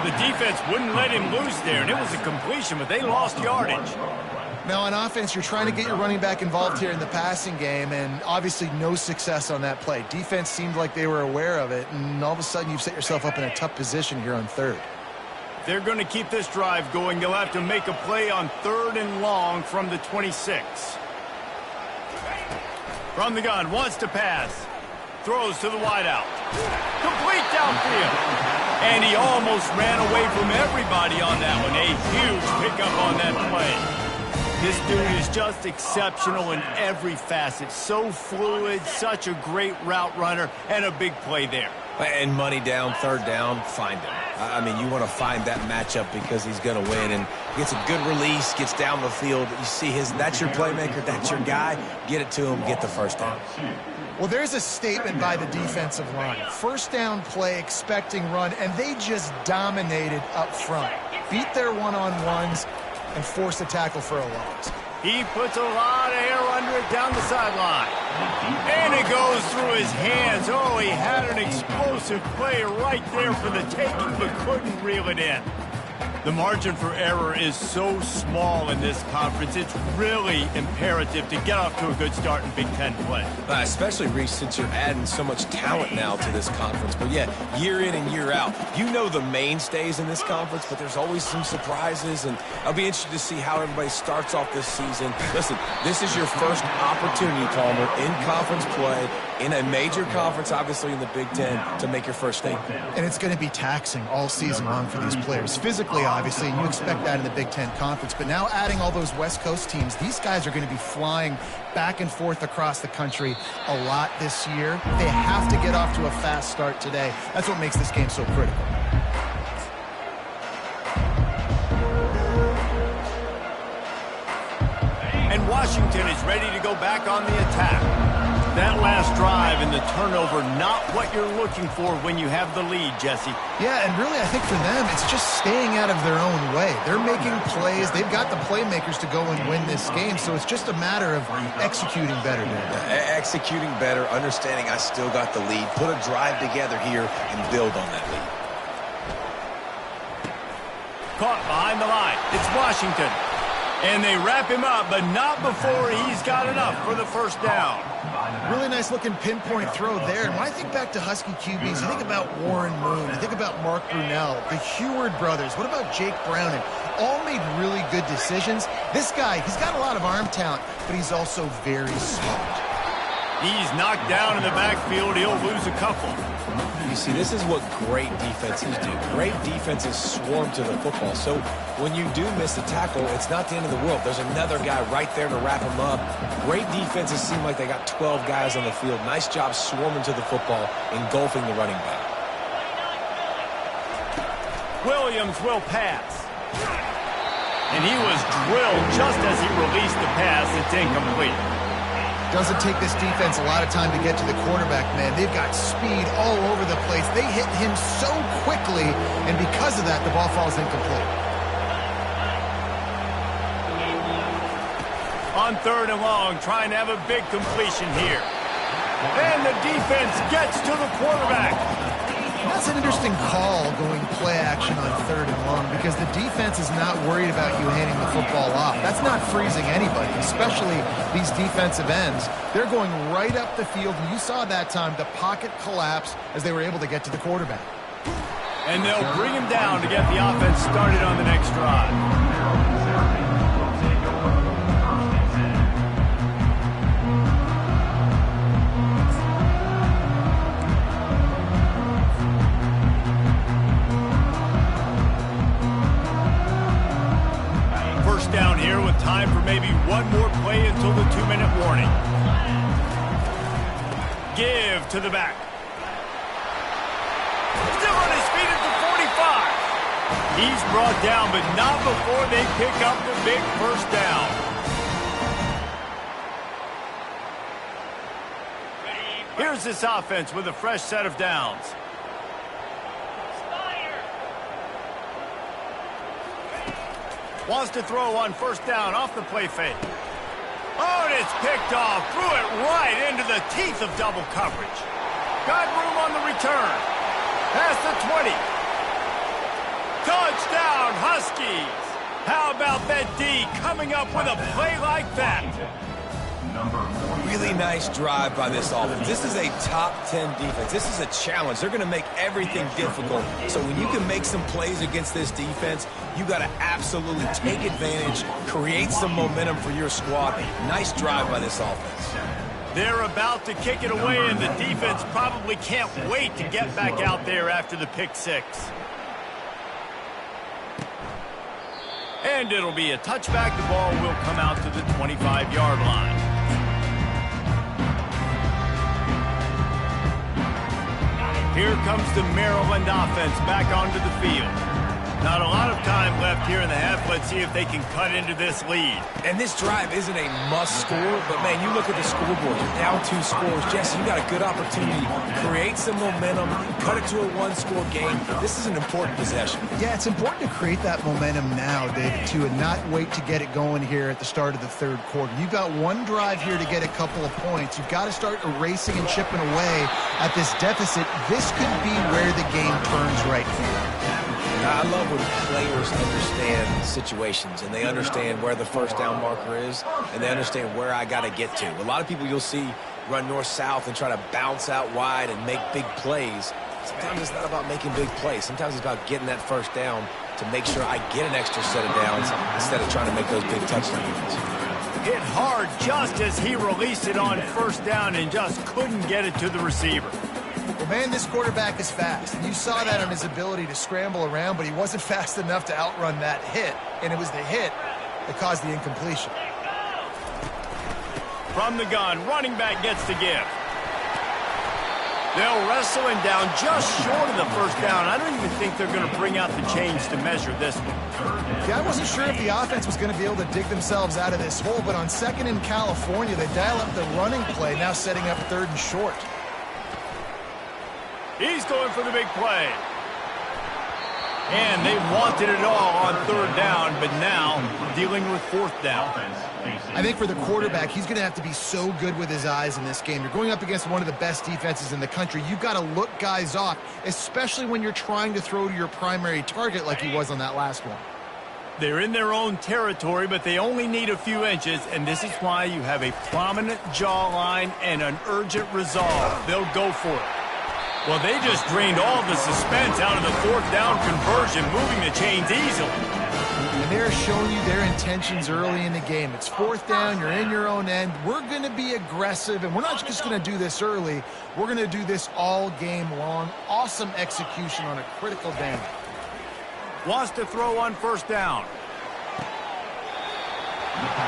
The defense wouldn't let him loose there, and it was a completion, but they lost yardage. Now, on offense, you're trying to get your running back involved here in the passing game, and obviously no success on that play. Defense seemed like they were aware of it, and all of a sudden you've set yourself up in a tough position here on third. They're going to keep this drive going. They'll have to make a play on 3rd and long from the 26. From the gun, wants to pass. Throws to the wideout. Complete downfield. And he almost ran away from everybody on that one. A huge pickup on that play. This dude is just exceptional in every facet. So fluid, such a great route runner, and a big play there. And money down, 3rd down, find him. I mean, you want to find that matchup because he's going to win. And gets a good release, gets down the field. You see that's your playmaker, that's your guy. Get it to him, get the first down. Well, there's a statement by the defensive line. First down play, expecting run, and they just dominated up front. Beat their one-on-ones and forced a tackle for a loss. He puts a lot of air under it down the sideline. And it goes through his hands. Oh, he had an explosive play right there for the taking, but couldn't reel it in. The margin for error is so small in this conference. It's really imperative to get off to a good start in Big Ten play. Especially, Reese, since you're adding so much talent now to this conference. But, yeah, year in and year out, you know the mainstays in this conference, but there's always some surprises. And I'll be interested to see how everybody starts off this season. Listen, this is your first opportunity, Palmer, in conference play, in a major conference, obviously in the Big Ten, to make your first statement. And it's going to be taxing all season long for these players. Physically, obviously, and you expect that in the Big Ten Conference. But now adding all those West Coast teams, these guys are going to be flying back and forth across the country a lot this year. They have to get off to a fast start today. That's what makes this game so critical. And Washington is ready to go back on the attack. That last drive and the turnover, not what you're looking for when you have the lead, Jesse. Yeah, and really I think for them, it's just staying out of their own way. They're making plays. They've got the playmakers to go and win this game, so it's just a matter of executing better now. Executing better, understanding I still got the lead. Put a drive together here and build on that lead. Caught behind the line. It's Washington. And they wrap him up, but not before he's got enough for the first down. Really nice looking pinpoint throw there. And when I think back to Husky QBs, I think about Warren Moon, I think about Mark Brunell, the Heward brothers. What about Jake Browning? All made really good decisions. This guy, he's got a lot of arm talent, but he's also very smart. He's knocked down in the backfield. He'll lose a couple. You see, this is what great defenses do. Great defenses swarm to the football. So when you do miss a tackle, it's not the end of the world. There's another guy right there to wrap him up. Great defenses seem like they got 12 guys on the field. Nice job swarming to the football, engulfing the running back. Williams will pass. And he was drilled just as he released the pass. It's incomplete. Doesn't take this defense a lot of time to get to the quarterback, man. They've got speed all over the place. They hit him so quickly, and because of that, the ball falls incomplete. On 3rd and long, trying to have a big completion here. And the defense gets to the quarterback. That's an interesting call, going play action on 3rd and long, because the defense is not worried about you handing the football off. That's not freezing anybody, especially these defensive ends. They're going right up the field, and you saw that time the pocket collapse as they were able to get to the quarterback. And they'll bring him down to get the offense started on the next drive. Down here with time for maybe one more play until the 2-minute warning. give to the back. Still on his feet at the 45. He's brought down, but not before they pick up the big first down. Here's this offense with a fresh set of downs. Wants to throw on first down off the play fake. Oh, and it's picked off. Threw it right into the teeth of double coverage. Got room on the return. Past the 20. Touchdown, Huskies. How about that D coming up with a play like that? Really nice drive by this offense. This is a top 10 defense. This is a challenge. They're going to make everything difficult. So when you can make some plays against this defense, you got to absolutely take advantage, create some momentum for your squad. Nice drive by this offense. They're about to kick it away, and the defense probably can't wait to get back out there after the pick six. And it'll be a touchback. The ball will come out to the 25-yard line. Here comes the Maryland offense back onto the field. Not a lot of time left here in the half. Let's see if they can cut into this lead. And this drive isn't a must score, but, man, you look at the scoreboard. You're down 2 scores. Jesse, you got a good opportunity. Create some momentum. Cut it to a 1-score game. This is an important possession. Yeah, it's important to create that momentum now, David, too, and not wait to get it going here at the start of the third quarter. You've got one drive here to get a couple of points. You've got to start erasing and chipping away at this deficit. This could be where the game turns right here. I love when players understand situations and they understand where the first down marker is and they understand where I got to get to. A lot of people you'll see run north-south and try to bounce out wide and make big plays. Sometimes it's not about making big plays. Sometimes it's about getting that first down to make sure I get an extra set of downs instead of trying to make those big touchdowns. Hit hard just as he released it on first down and just couldn't get it to the receiver. Well, man, this quarterback is fast. And you saw that on his ability to scramble around, but he wasn't fast enough to outrun that hit. And it was the hit that caused the incompletion. From the gun, running back gets the give. They'll wrestle him down just short of the first down. I don't even think they're going to bring out the chains to measure this one. Yeah, I wasn't sure if the offense was going to be able to dig themselves out of this hole, but on second in California, they dial up the running play, now setting up third and short. He's going for the big play. And they wanted it all on third down, but now dealing with fourth down. I think for the quarterback, he's going to have to be so good with his eyes in this game. You're going up against one of the best defenses in the country. You've got to look guys off, especially when you're trying to throw to your primary target like he was on that last one. They're in their own territory, but they only need a few inches, and this is why you have a prominent jawline and an urgent resolve. They'll go for it. Well, they just drained all the suspense out of the fourth down conversion, moving the chains easily. And they're showing you their intentions early in the game. It's fourth down, you're in your own end. We're going to be aggressive, and we're not just going to do this early. We're going to do this all game long. Awesome execution on a critical down. Wants to throw on first down.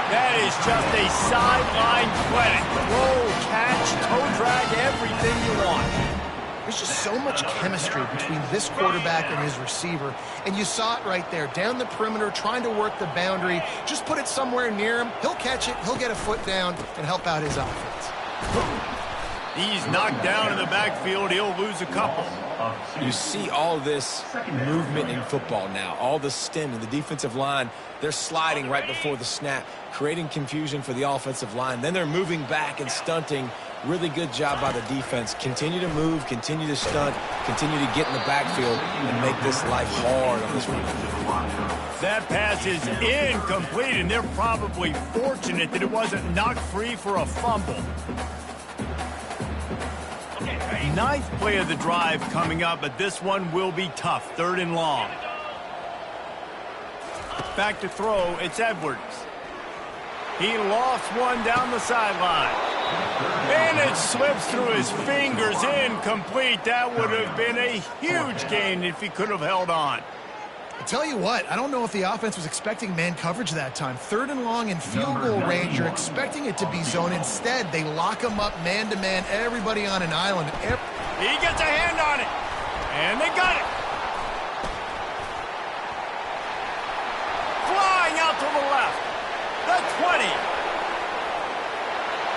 That is just a sideline credit. Roll, catch, toe drag, everything you want. There's just so much chemistry between this quarterback and his receiver. And you saw it right there. Down the perimeter, trying to work the boundary. Just put it somewhere near him. He'll catch it. He'll get a foot down and help out his offense. He's knocked down in the backfield. He'll lose a couple. You see all this movement in football now. All the stemming, the defensive line, they're sliding right before the snap, creating confusion for the offensive line. Then they're moving back and stunting. Really good job by the defense. Continue to move, continue to stunt, continue to get in the backfield and make this life hard on this one. That pass is incomplete, and they're probably fortunate that it wasn't knocked free for a fumble. Ninth play of the drive coming up, but this one will be tough. Third and long. Back to throw, it's Edwards. He lost one down the sideline. And it slips through his fingers, incomplete. That would have been a huge gain if he could have held on. Tell you what, I don't know if the offense was expecting man coverage that time. 3rd and long in field goal range, you're expecting it to be zone. Instead, they lock them up man-to-man, everybody on an island. He gets a hand on it, and they got it. Flying out to the left, the 20.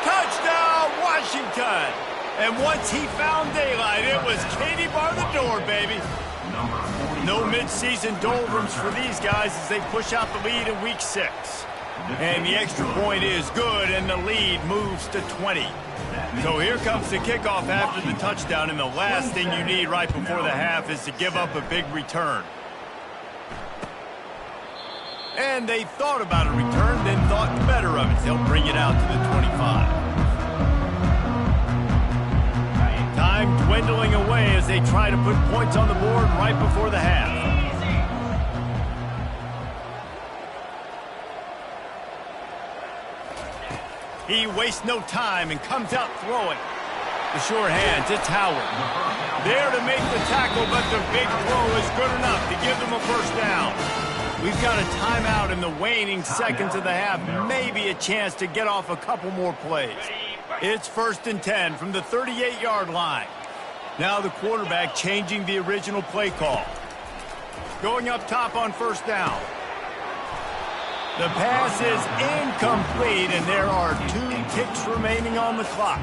Touchdown, Washington. And once he found daylight, it was Katie bar the door, baby. No mid-season doldrums for these guys as they push out the lead in week 6. And the extra point is good, and the lead moves to 20. So here comes the kickoff after the touchdown, and the last thing you need right before the half is to give up a big return. And they thought about a return, then thought better of it. They'll bring it out to the 25. Time dwindling away as they try to put points on the board right before the half. He wastes no time and comes out throwing. The sure hands, it's Howard. There to make the tackle, but the big throw is good enough to give them a first down. We've got a timeout in the waning seconds of the half. Maybe a chance to get off a couple more plays. It's 1st and 10 from the 38-yard line. Now the quarterback changing the original play call. Going up top on first down. The pass is incomplete, and there are 2 ticks remaining on the clock.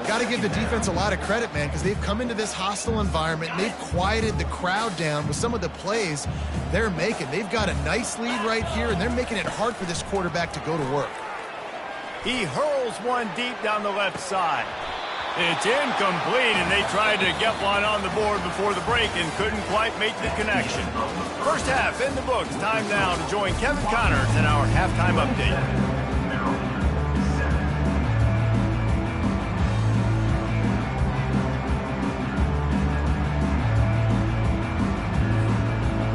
Got to give the defense a lot of credit, man, because they've come into this hostile environment, and they've quieted the crowd down with some of the plays they're making. They've got a nice lead right here, and they're making it hard for this quarterback to go to work. He hurls one deep down the left side. It's incomplete, and they tried to get one on the board before the break and couldn't quite make the connection. First half in the books. Time now to join Kevin Connors in our halftime update.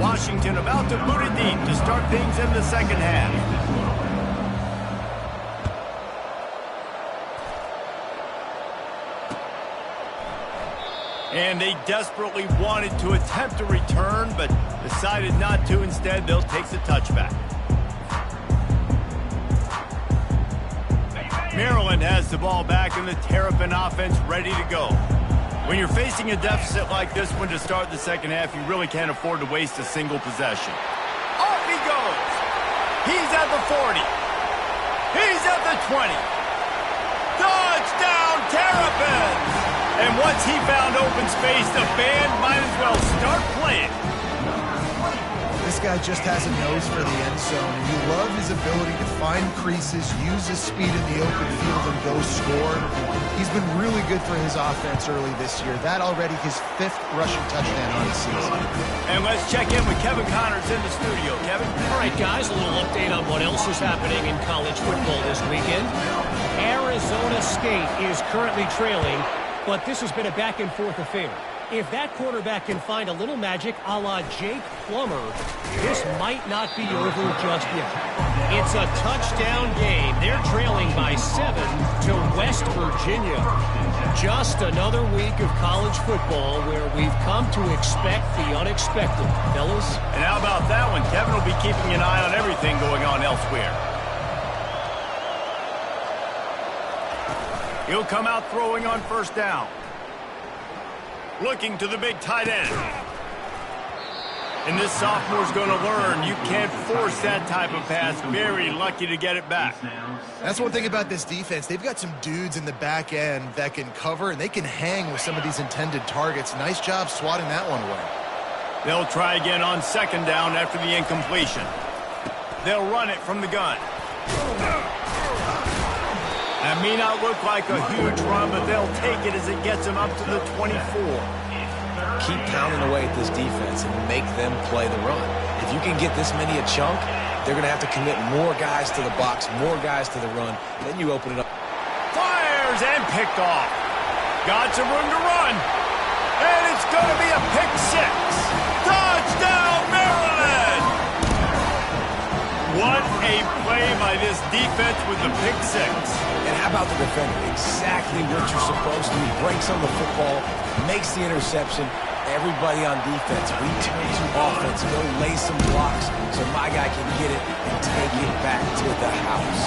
Washington about to boot it deep to start things in the second half. And they desperately wanted to attempt a return, but decided not to. Instead, they'll take the touchback. Maryland has the ball back, and the Terrapin offense ready to go. When you're facing a deficit like this one to start the second half, you really can't afford to waste a single possession. Off he goes. He's at the 40. He's at the 20. Touchdown, Terrapins! And once he found open space, the band might as well start playing. This guy just has a nose for the end zone, and you love his ability to find creases, use his speed in the open field, and go score. He's been really good for his offense early this year. That already his 5th rushing touchdown on the season. And let's check in with Kevin Connors in the studio. Kevin? All right, guys, a little update on what else is happening in college football this weekend. Arizona State is currently trailing, but this has been a back-and-forth affair. If that quarterback can find a little magic a la Jake Plummer, this might not be over just yet. It's a touchdown game. They're trailing by 7 to West Virginia. Just another week of college football where we've come to expect the unexpected. Fellas? And how about that one? Kevin will be keeping an eye on everything going on elsewhere. He'll come out throwing on first down. Looking to the big tight end. And this sophomore's going to learn you can't force that type of pass. Very lucky to get it back. That's one thing about this defense. They've got some dudes in the back end that can cover, and they can hang with some of these intended targets. Nice job swatting that one away. They'll try again on second down after the incompletion. They'll run it from the gun. That may not look like a huge run, but they'll take it as it gets them up to the 24. Keep pounding away at this defense and make them play the run. If you can get this many a chunk, they're going to have to commit more guys to the box, more guys to the run. Then you open it up. Fires and picked off. Got some room to run. And it's going to be a pick 6. Touchdown, Maryland! What a play by this defense with the pick 6. And how about the defender? Exactly what you're supposed to. He breaks on the football, makes the interception, Everybody on defense, we turn to offense. Go lay some blocks so my guy can get it and take it back to the house.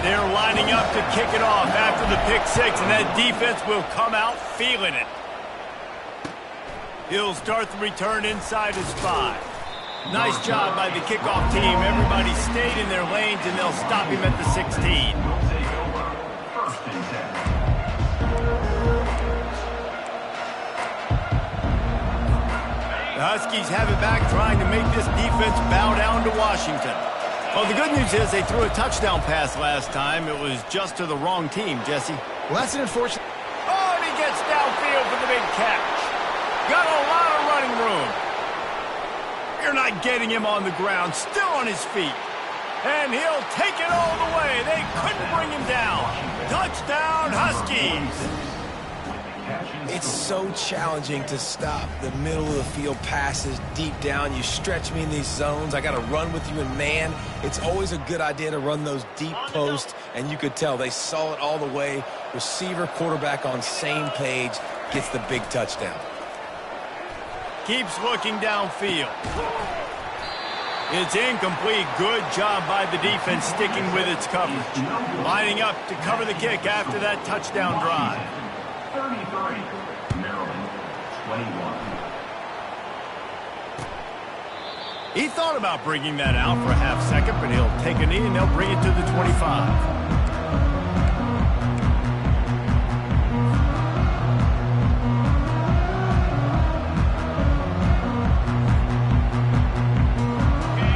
They're lining up to kick it off after the pick six, and that defense will come out feeling it. He'll start the return inside his 5. Nice job by the kickoff team. Everybody stayed in their lanes, and they'll stop him at the 16. First and 10. The Huskies have it back, trying to make this defense bow down to Washington. Well, the good news is they threw a touchdown pass last time. It was just to the wrong team, Jesse. Well, that's an unfortunate... Oh, and he gets downfield for the big catch. Got a lot of running room. You're not getting him on the ground, still on his feet. And he'll take it all the way. They couldn't bring him down. Touchdown, Huskies. It's so challenging to stop the middle of the field passes deep down. You stretch me in these zones. I got to run with you in man. It's always a good idea to run those deep posts, and you could tell they saw it all the way. Receiver, quarterback on same page, gets the big touchdown. Keeps looking downfield. It's incomplete. Good job by the defense sticking with its coverage. Lining up to cover the kick after that touchdown drive. 33, Maryland, 21. He thought about bringing that out for a half second, but he'll take a knee and they'll bring it to the 25.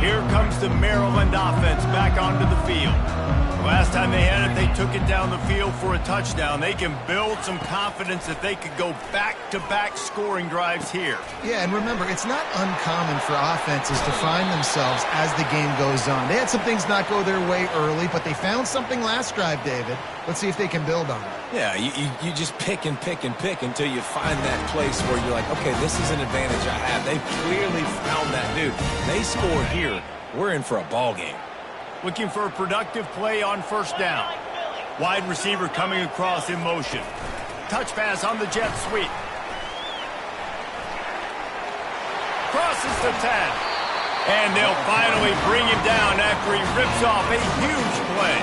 Here comes the Maryland offense back onto the field. Last time they had it, they took it down the field for a touchdown. They can build some confidence that they could go back-to-back scoring drives here. Yeah, and remember, it's not uncommon for offenses to find themselves as the game goes on. They had some things not go their way early, but they found something last drive, David. Let's see if they can build on it. Yeah, you just pick and pick and pick until you find that place where you're like, okay, this is an advantage I have. They clearly found that dude. They score here. We're in for a ball game. Looking for a productive play on first down. Wide receiver coming across in motion. Touch pass on the jet sweep. Crosses the 10. And they'll finally bring him down after he rips off a huge play.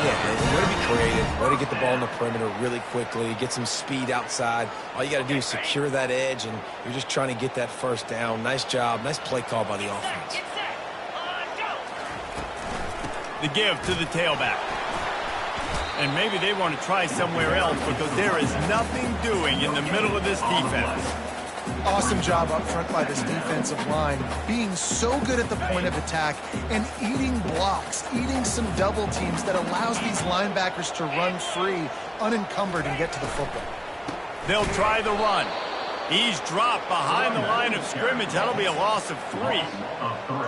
Yeah, way to be creative, way to get the ball in the perimeter really quickly, get some speed outside. All you got to do is secure that edge, and you're just trying to get that first down. Nice job, nice play call by the offense. The give to the tailback. And maybe they want to try somewhere else because there is nothing doing in the middle of this defense. Awesome job up front by this defensive line, being so good at the point of attack and eating blocks, eating some double teams that allows these linebackers to run free, unencumbered, and get to the football. They'll try the run. He's dropped behind the line of scrimmage. That'll be a loss of 3.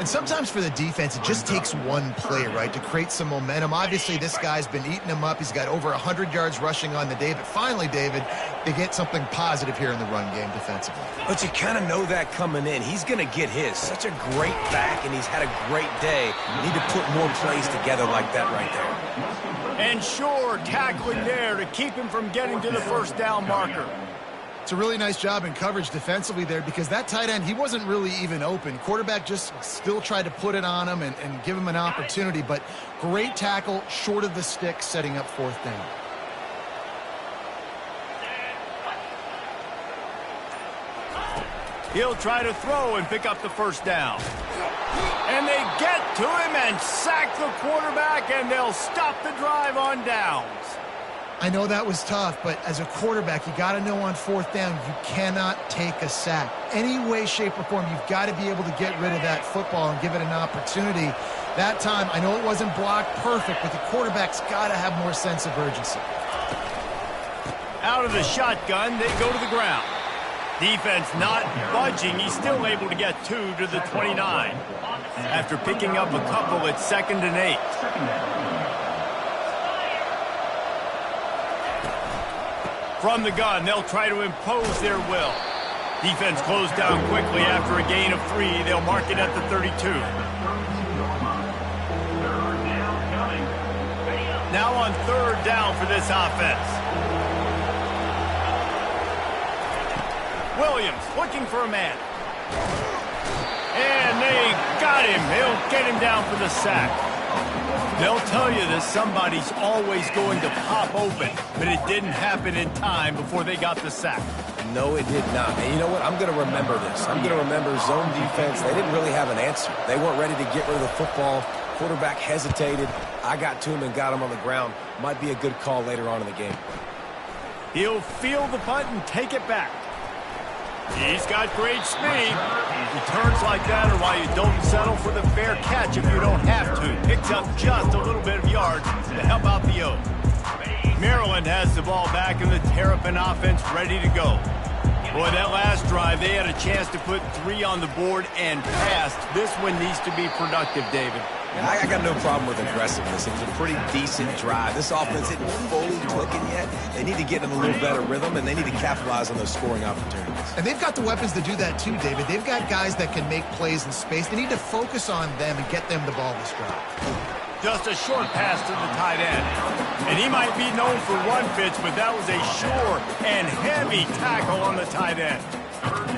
And sometimes for the defense, it just takes one play, right, to create some momentum. Obviously, this guy's been eating him up. He's got over 100 yards rushing on the day. But finally, David, they get something positive here in the run game defensively. But you kind of know that coming in. He's going to get his. Such a great back, and he's had a great day. Need to put more plays together like that right there. And sure, tackling there to keep him from getting to the first down marker. It's a really nice job in coverage defensively there because that tight end, he wasn't really even open. Quarterback just still tried to put it on him and give him an opportunity, but great tackle short of the stick, setting up fourth down. He'll try to throw and pick up the first down. And they get to him and sack the quarterback, and they'll stop the drive on downs. I know that was tough, but as a quarterback, you got to know on fourth down, you cannot take a sack. Any way, shape, or form, you've got to be able to get rid of that football and give it an opportunity. That time, I know it wasn't blocked perfect, but the quarterback's got to have more sense of urgency. Out of the shotgun, they go to the ground. Defense not budging. He's still able to get 2 to the 29. After picking up a couple, it's 2nd and 8. From the gun, they'll try to impose their will. Defense closed down quickly after a gain of 3. They'll mark it at the 32. Now on 3rd down for this offense. Williams looking for a man. And they got him. They'll get him down for the sack. They'll tell you that somebody's always going to pop open, but it didn't happen in time before they got the sack. No, it did not. And you know what? I'm going to remember this. I'm going to remember zone defense. They didn't really have an answer. They weren't ready to get rid of the football. Quarterback hesitated. I got to him and got him on the ground. Might be a good call later on in the game. He'll field the punt and take it back. He's got great speed. Returns like that are why you don't settle for the fair catch if you don't have to. Picks up just a little bit of yards to help out the O. Maryland has the ball back and the Terrapin offense ready to go. Boy, that last drive, they had a chance to put 3 on the board and passed. This one needs to be productive, David. I got no problem with aggressiveness. It was a pretty decent drive. This offense isn't fully clicking yet. They need to get in a little better rhythm, and they need to capitalize on those scoring opportunities. And they've got the weapons to do that too, David. They've got guys that can make plays in space. They need to focus on them and get them the ball this drive. Just a short pass to the tight end. And he might be known for run fits, but that was a sure and heavy tackle on the tight end.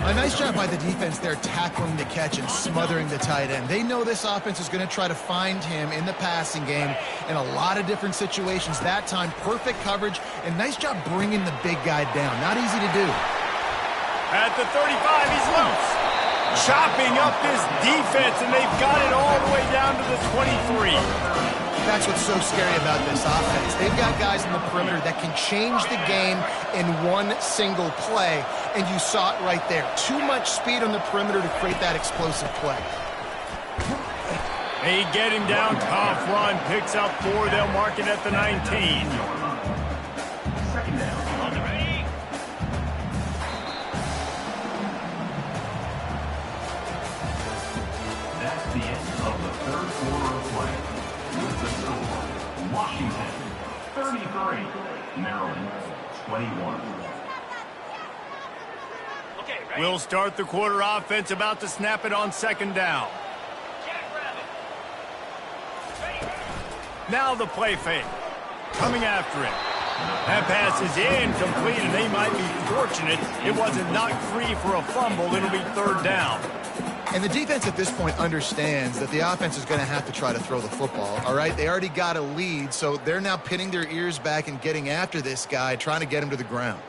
A nice job by the defense there, tackling the catch and smothering the tight end. They know this offense is going to try to find him in the passing game in a lot of different situations. That time, perfect coverage, and nice job bringing the big guy down. Not easy to do. At the 35, he's loose. Chopping up this defense, and they've got it all the way down to the 23. That's what's so scary about this offense. They've got guys in the perimeter that can change the game in one single play, and you saw it right there. Too much speed on the perimeter to create that explosive play. They get him down, tough run, picks up 4. They'll mark it at the 19. Second down. That's the end of the third quarter of play. With the score, Washington 33, Maryland 21. We'll start the quarter offense, about to snap it on second down. Now the play fake. Coming after him. That pass is incomplete, and they might be fortunate it wasn't knocked free for a fumble. It'll be third down. And the defense at this point understands that the offense is going to have to try to throw the football, all right? They already got a lead, so they're now pinning their ears back and getting after this guy, trying to get him to the ground.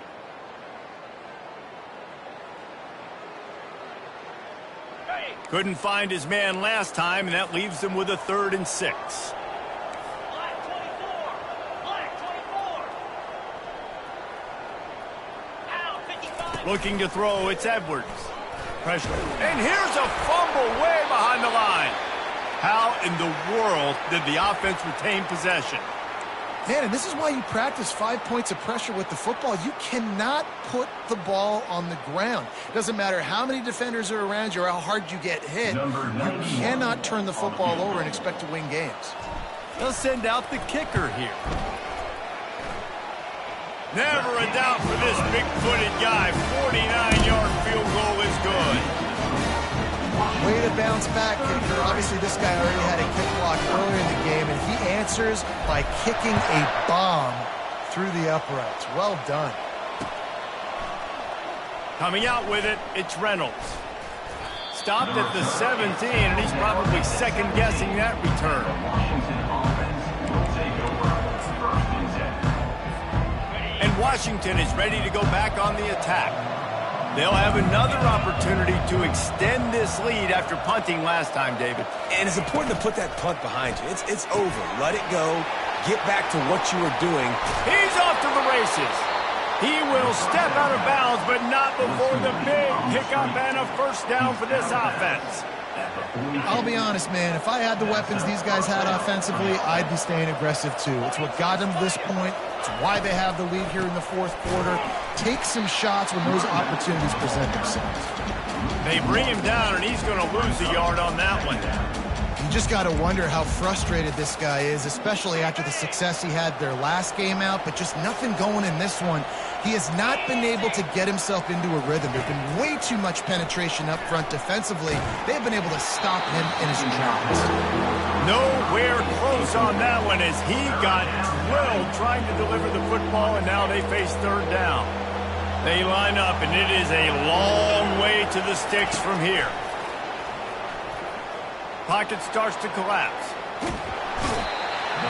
Couldn't find his man last time, and that leaves them with a 3rd and 6. Looking to throw, it's Edwards. Pressure. And here's a fumble way behind the line. How in the world did the offense retain possession? Man, and this is why you practice 5 points of pressure with the football. You cannot put the ball on the ground. Doesn't matter how many defenders are around you or how hard you get hit. You cannot turn the football over and expect to win games. They'll send out the kicker here. Never a doubt for this big-footed guy. 49-yard field goal is good. Way to bounce back, kicker. Obviously, this guy already had a kick block earlier in the game, and he answers by kicking a bomb through the uprights. Well done. Coming out with it, it's Reynolds. Stopped at the 17, and he's probably second-guessing that return. Washington offense will take over first and 10. And Washington is ready to go back on the attack. They'll have another opportunity to extend this lead after punting last time, David. And it's important to put that punt behind you. It's over. Let it go. Get back to what you were doing. He's off to the races. He will step out of bounds, but not before the big pickup and a first down for this offense. I'll be honest, man. If I had the weapons these guys had offensively, I'd be staying aggressive too. It's what got them to this point. It's why they have the lead here in the fourth quarter. Take some shots when those opportunities present themselves. They bring him down, and he's going to lose a yard on that one. You just got to wonder how frustrated this guy is, especially after the success he had their last game out, but just nothing going in this one. He has not been able to get himself into a rhythm. There's been way too much penetration up front defensively. They've been able to stop him in his tracks. Nowhere close on that one as he got drilled trying to deliver the football, and now they face third down. They line up, and it is a long way to the sticks from here. Pocket starts to collapse.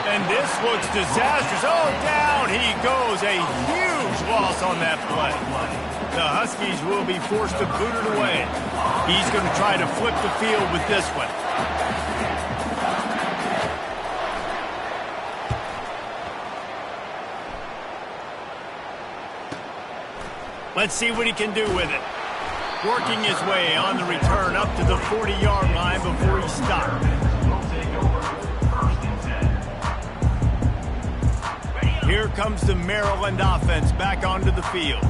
And this looks disastrous. Oh, down he goes. A huge loss on that play. The Huskies will be forced to boot it away. He's going to try to flip the field with this one. Let's see what he can do with it. Working his way on the return up to the 40-yard line before he stopped. Here comes the Maryland offense back onto the field.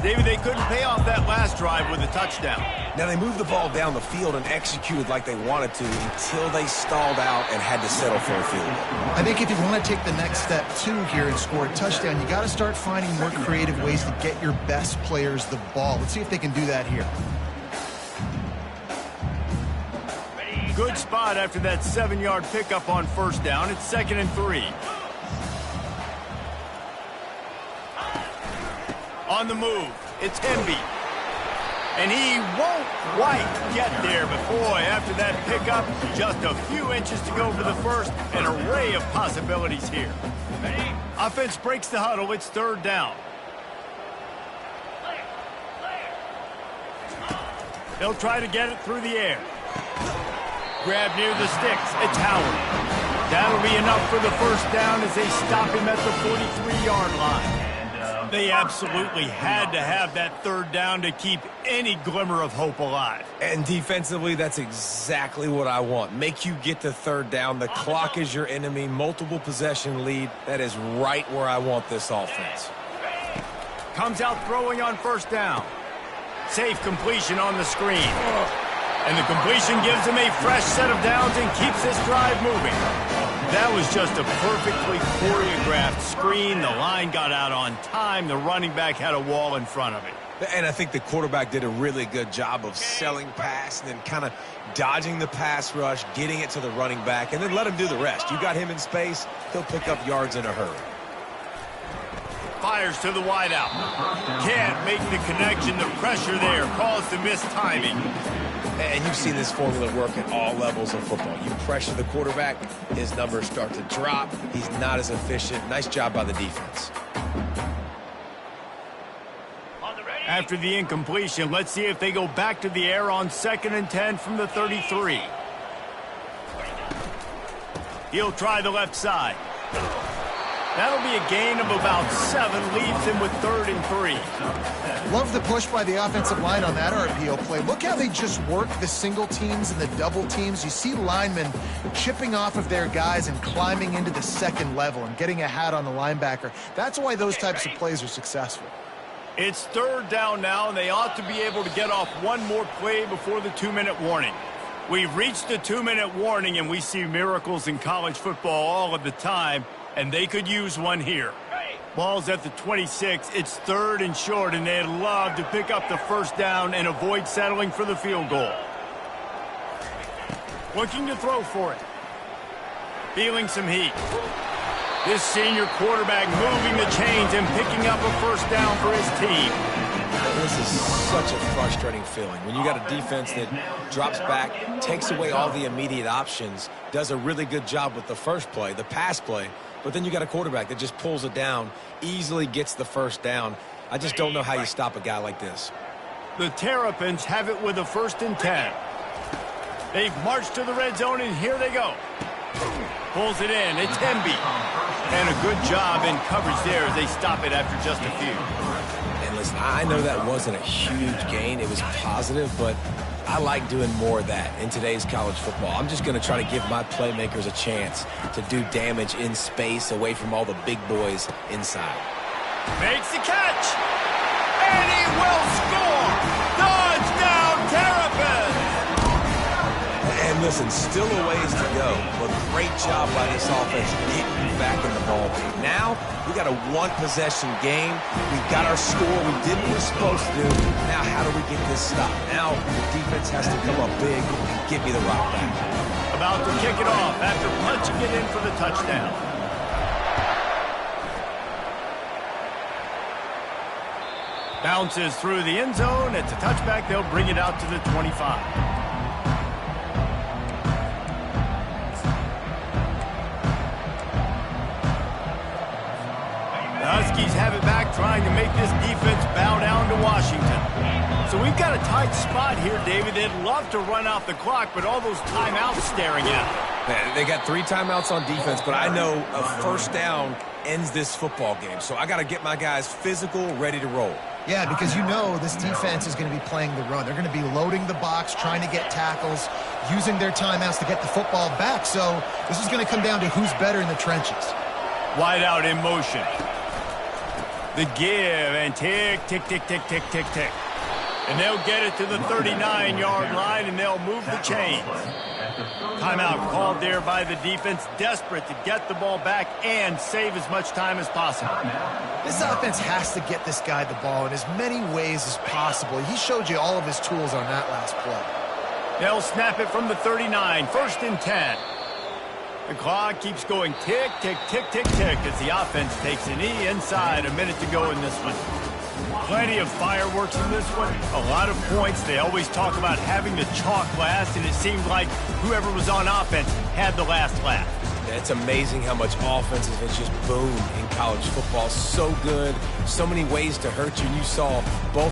David, they couldn't pay off that last drive with a touchdown. Now, they moved the ball down the field and executed like they wanted to until they stalled out and had to settle for a field goal. I think if you want to take the next step, too, here and score a touchdown, you got to start finding more creative ways to get your best players the ball. Let's see if they can do that here. Good spot after that 7-yard pickup on first down. It's 2nd and 3. On the move, it's Hemby. And he won't quite get there, but boy, after that pickup, just a few inches to go for the first. An array of possibilities here. Offense breaks the huddle. It's 3rd down. They'll try to get it through the air. Grab near the sticks. It's Howard. That'll be enough for the first down as they stop him at the 43-yard line. They absolutely had to have that 3rd down to keep any glimmer of hope alive. And defensively, that's exactly what I want. Make you get to 3rd down. The clock is your enemy. Multiple possession lead. That is right where I want this offense. Comes out throwing on first down. Safe completion on the screen. And the completion gives him a fresh set of downs and keeps this drive moving. That was just a perfectly choreographed screen. The line got out on time. The running back had a wall in front of it. And I think the quarterback did a really good job of selling pass and then kind of dodging the pass rush, getting it to the running back, and then let him do the rest. You got him in space, he'll pick up yards in a hurry. Fires to the wideout. Can't make the connection. The pressure there caused the missed timing. And you've seen this formula work at all levels of football. You pressure the quarterback, his numbers start to drop. He's not as efficient. Nice job by the defense. After the incompletion, let's see if they go back to the air on 2nd and 10 from the 33. He'll try the left side. That'll be a gain of about 7, leaves him with 3rd and 3. Love the push by the offensive line on that RPO play. Look how they just work the single teams and the double teams. You see linemen chipping off of their guys and climbing into the 2nd level and getting a hat on the linebacker. That's why those types of plays are successful. It's 3rd down now, and they ought to be able to get off one more play before the 2-minute warning. We've reached the 2-minute warning, and we see miracles in college football all of the time, and they could use one here. Ball's at the 26. It's 3rd and short, and they'd love to pick up the first down and avoid settling for the field goal. Looking to throw for it. Feeling some heat. This senior quarterback moving the chains and picking up a first down for his team. This is such a frustrating feeling. When you got a defense that drops back, takes away all the immediate options, does a really good job with the first play, the pass play, but then you got a quarterback that just pulls it down, easily gets the first down. I just don't know how you stop a guy like this. The Terrapins have it with a 1st and 10. They've marched to the red zone, and here they go. Pulls it in. It's Hemby. And a good job in coverage there as they stop it after just a few. And listen, I know that wasn't a huge gain. It was positive, but I like doing more of that in today's college football. I'm just going to try to give my playmakers a chance to do damage in space away from all the big boys inside. Makes the catch. And he will score. Touchdown, Terrapins. And listen, still a ways to go, but great job by this offense getting back in the ball game. Now, we got a one-possession game. We got our score. We did what we're supposed to do. Now, how do we get this stopped? Now, the defense has to come up big and give me the rock back. About to kick it off after punching it in for the touchdown. Bounces through the end zone. It's a touchback. They'll bring it out to the 25. The Huskies have it back, trying to make this defense bow down to Washington. So we've got a tight spot here, David. They'd love to run out the clock, but all those timeouts staring at them. They got 3 timeouts on defense, but I know a first down ends this football game. So I got to get my guys physical, ready to roll. Yeah, because you know this defense is going to be playing the run. They're going to be loading the box, trying to get tackles, using their timeouts to get the football back. So this is going to come down to who's better in the trenches. Wide out in motion. The give and tick, tick, tick, tick, tick, tick, tick. And they'll get it to the 39-yard line, and they'll move the chains. Timeout called there by the defense, desperate to get the ball back and save as much time as possible. This offense has to get this guy the ball in as many ways as possible. He showed you all of his tools on that last play. They'll snap it from the 39, 1st and 10. The clock keeps going tick, tick, tick, tick, tick as the offense takes a knee inside. A minute to go in this one. Plenty of fireworks in this one. A lot of points. They always talk about having the chalk last, and it seemed like whoever was on offense had the last laugh. It's amazing how much offense has just boomed in college football. So good. So many ways to hurt you. And you saw both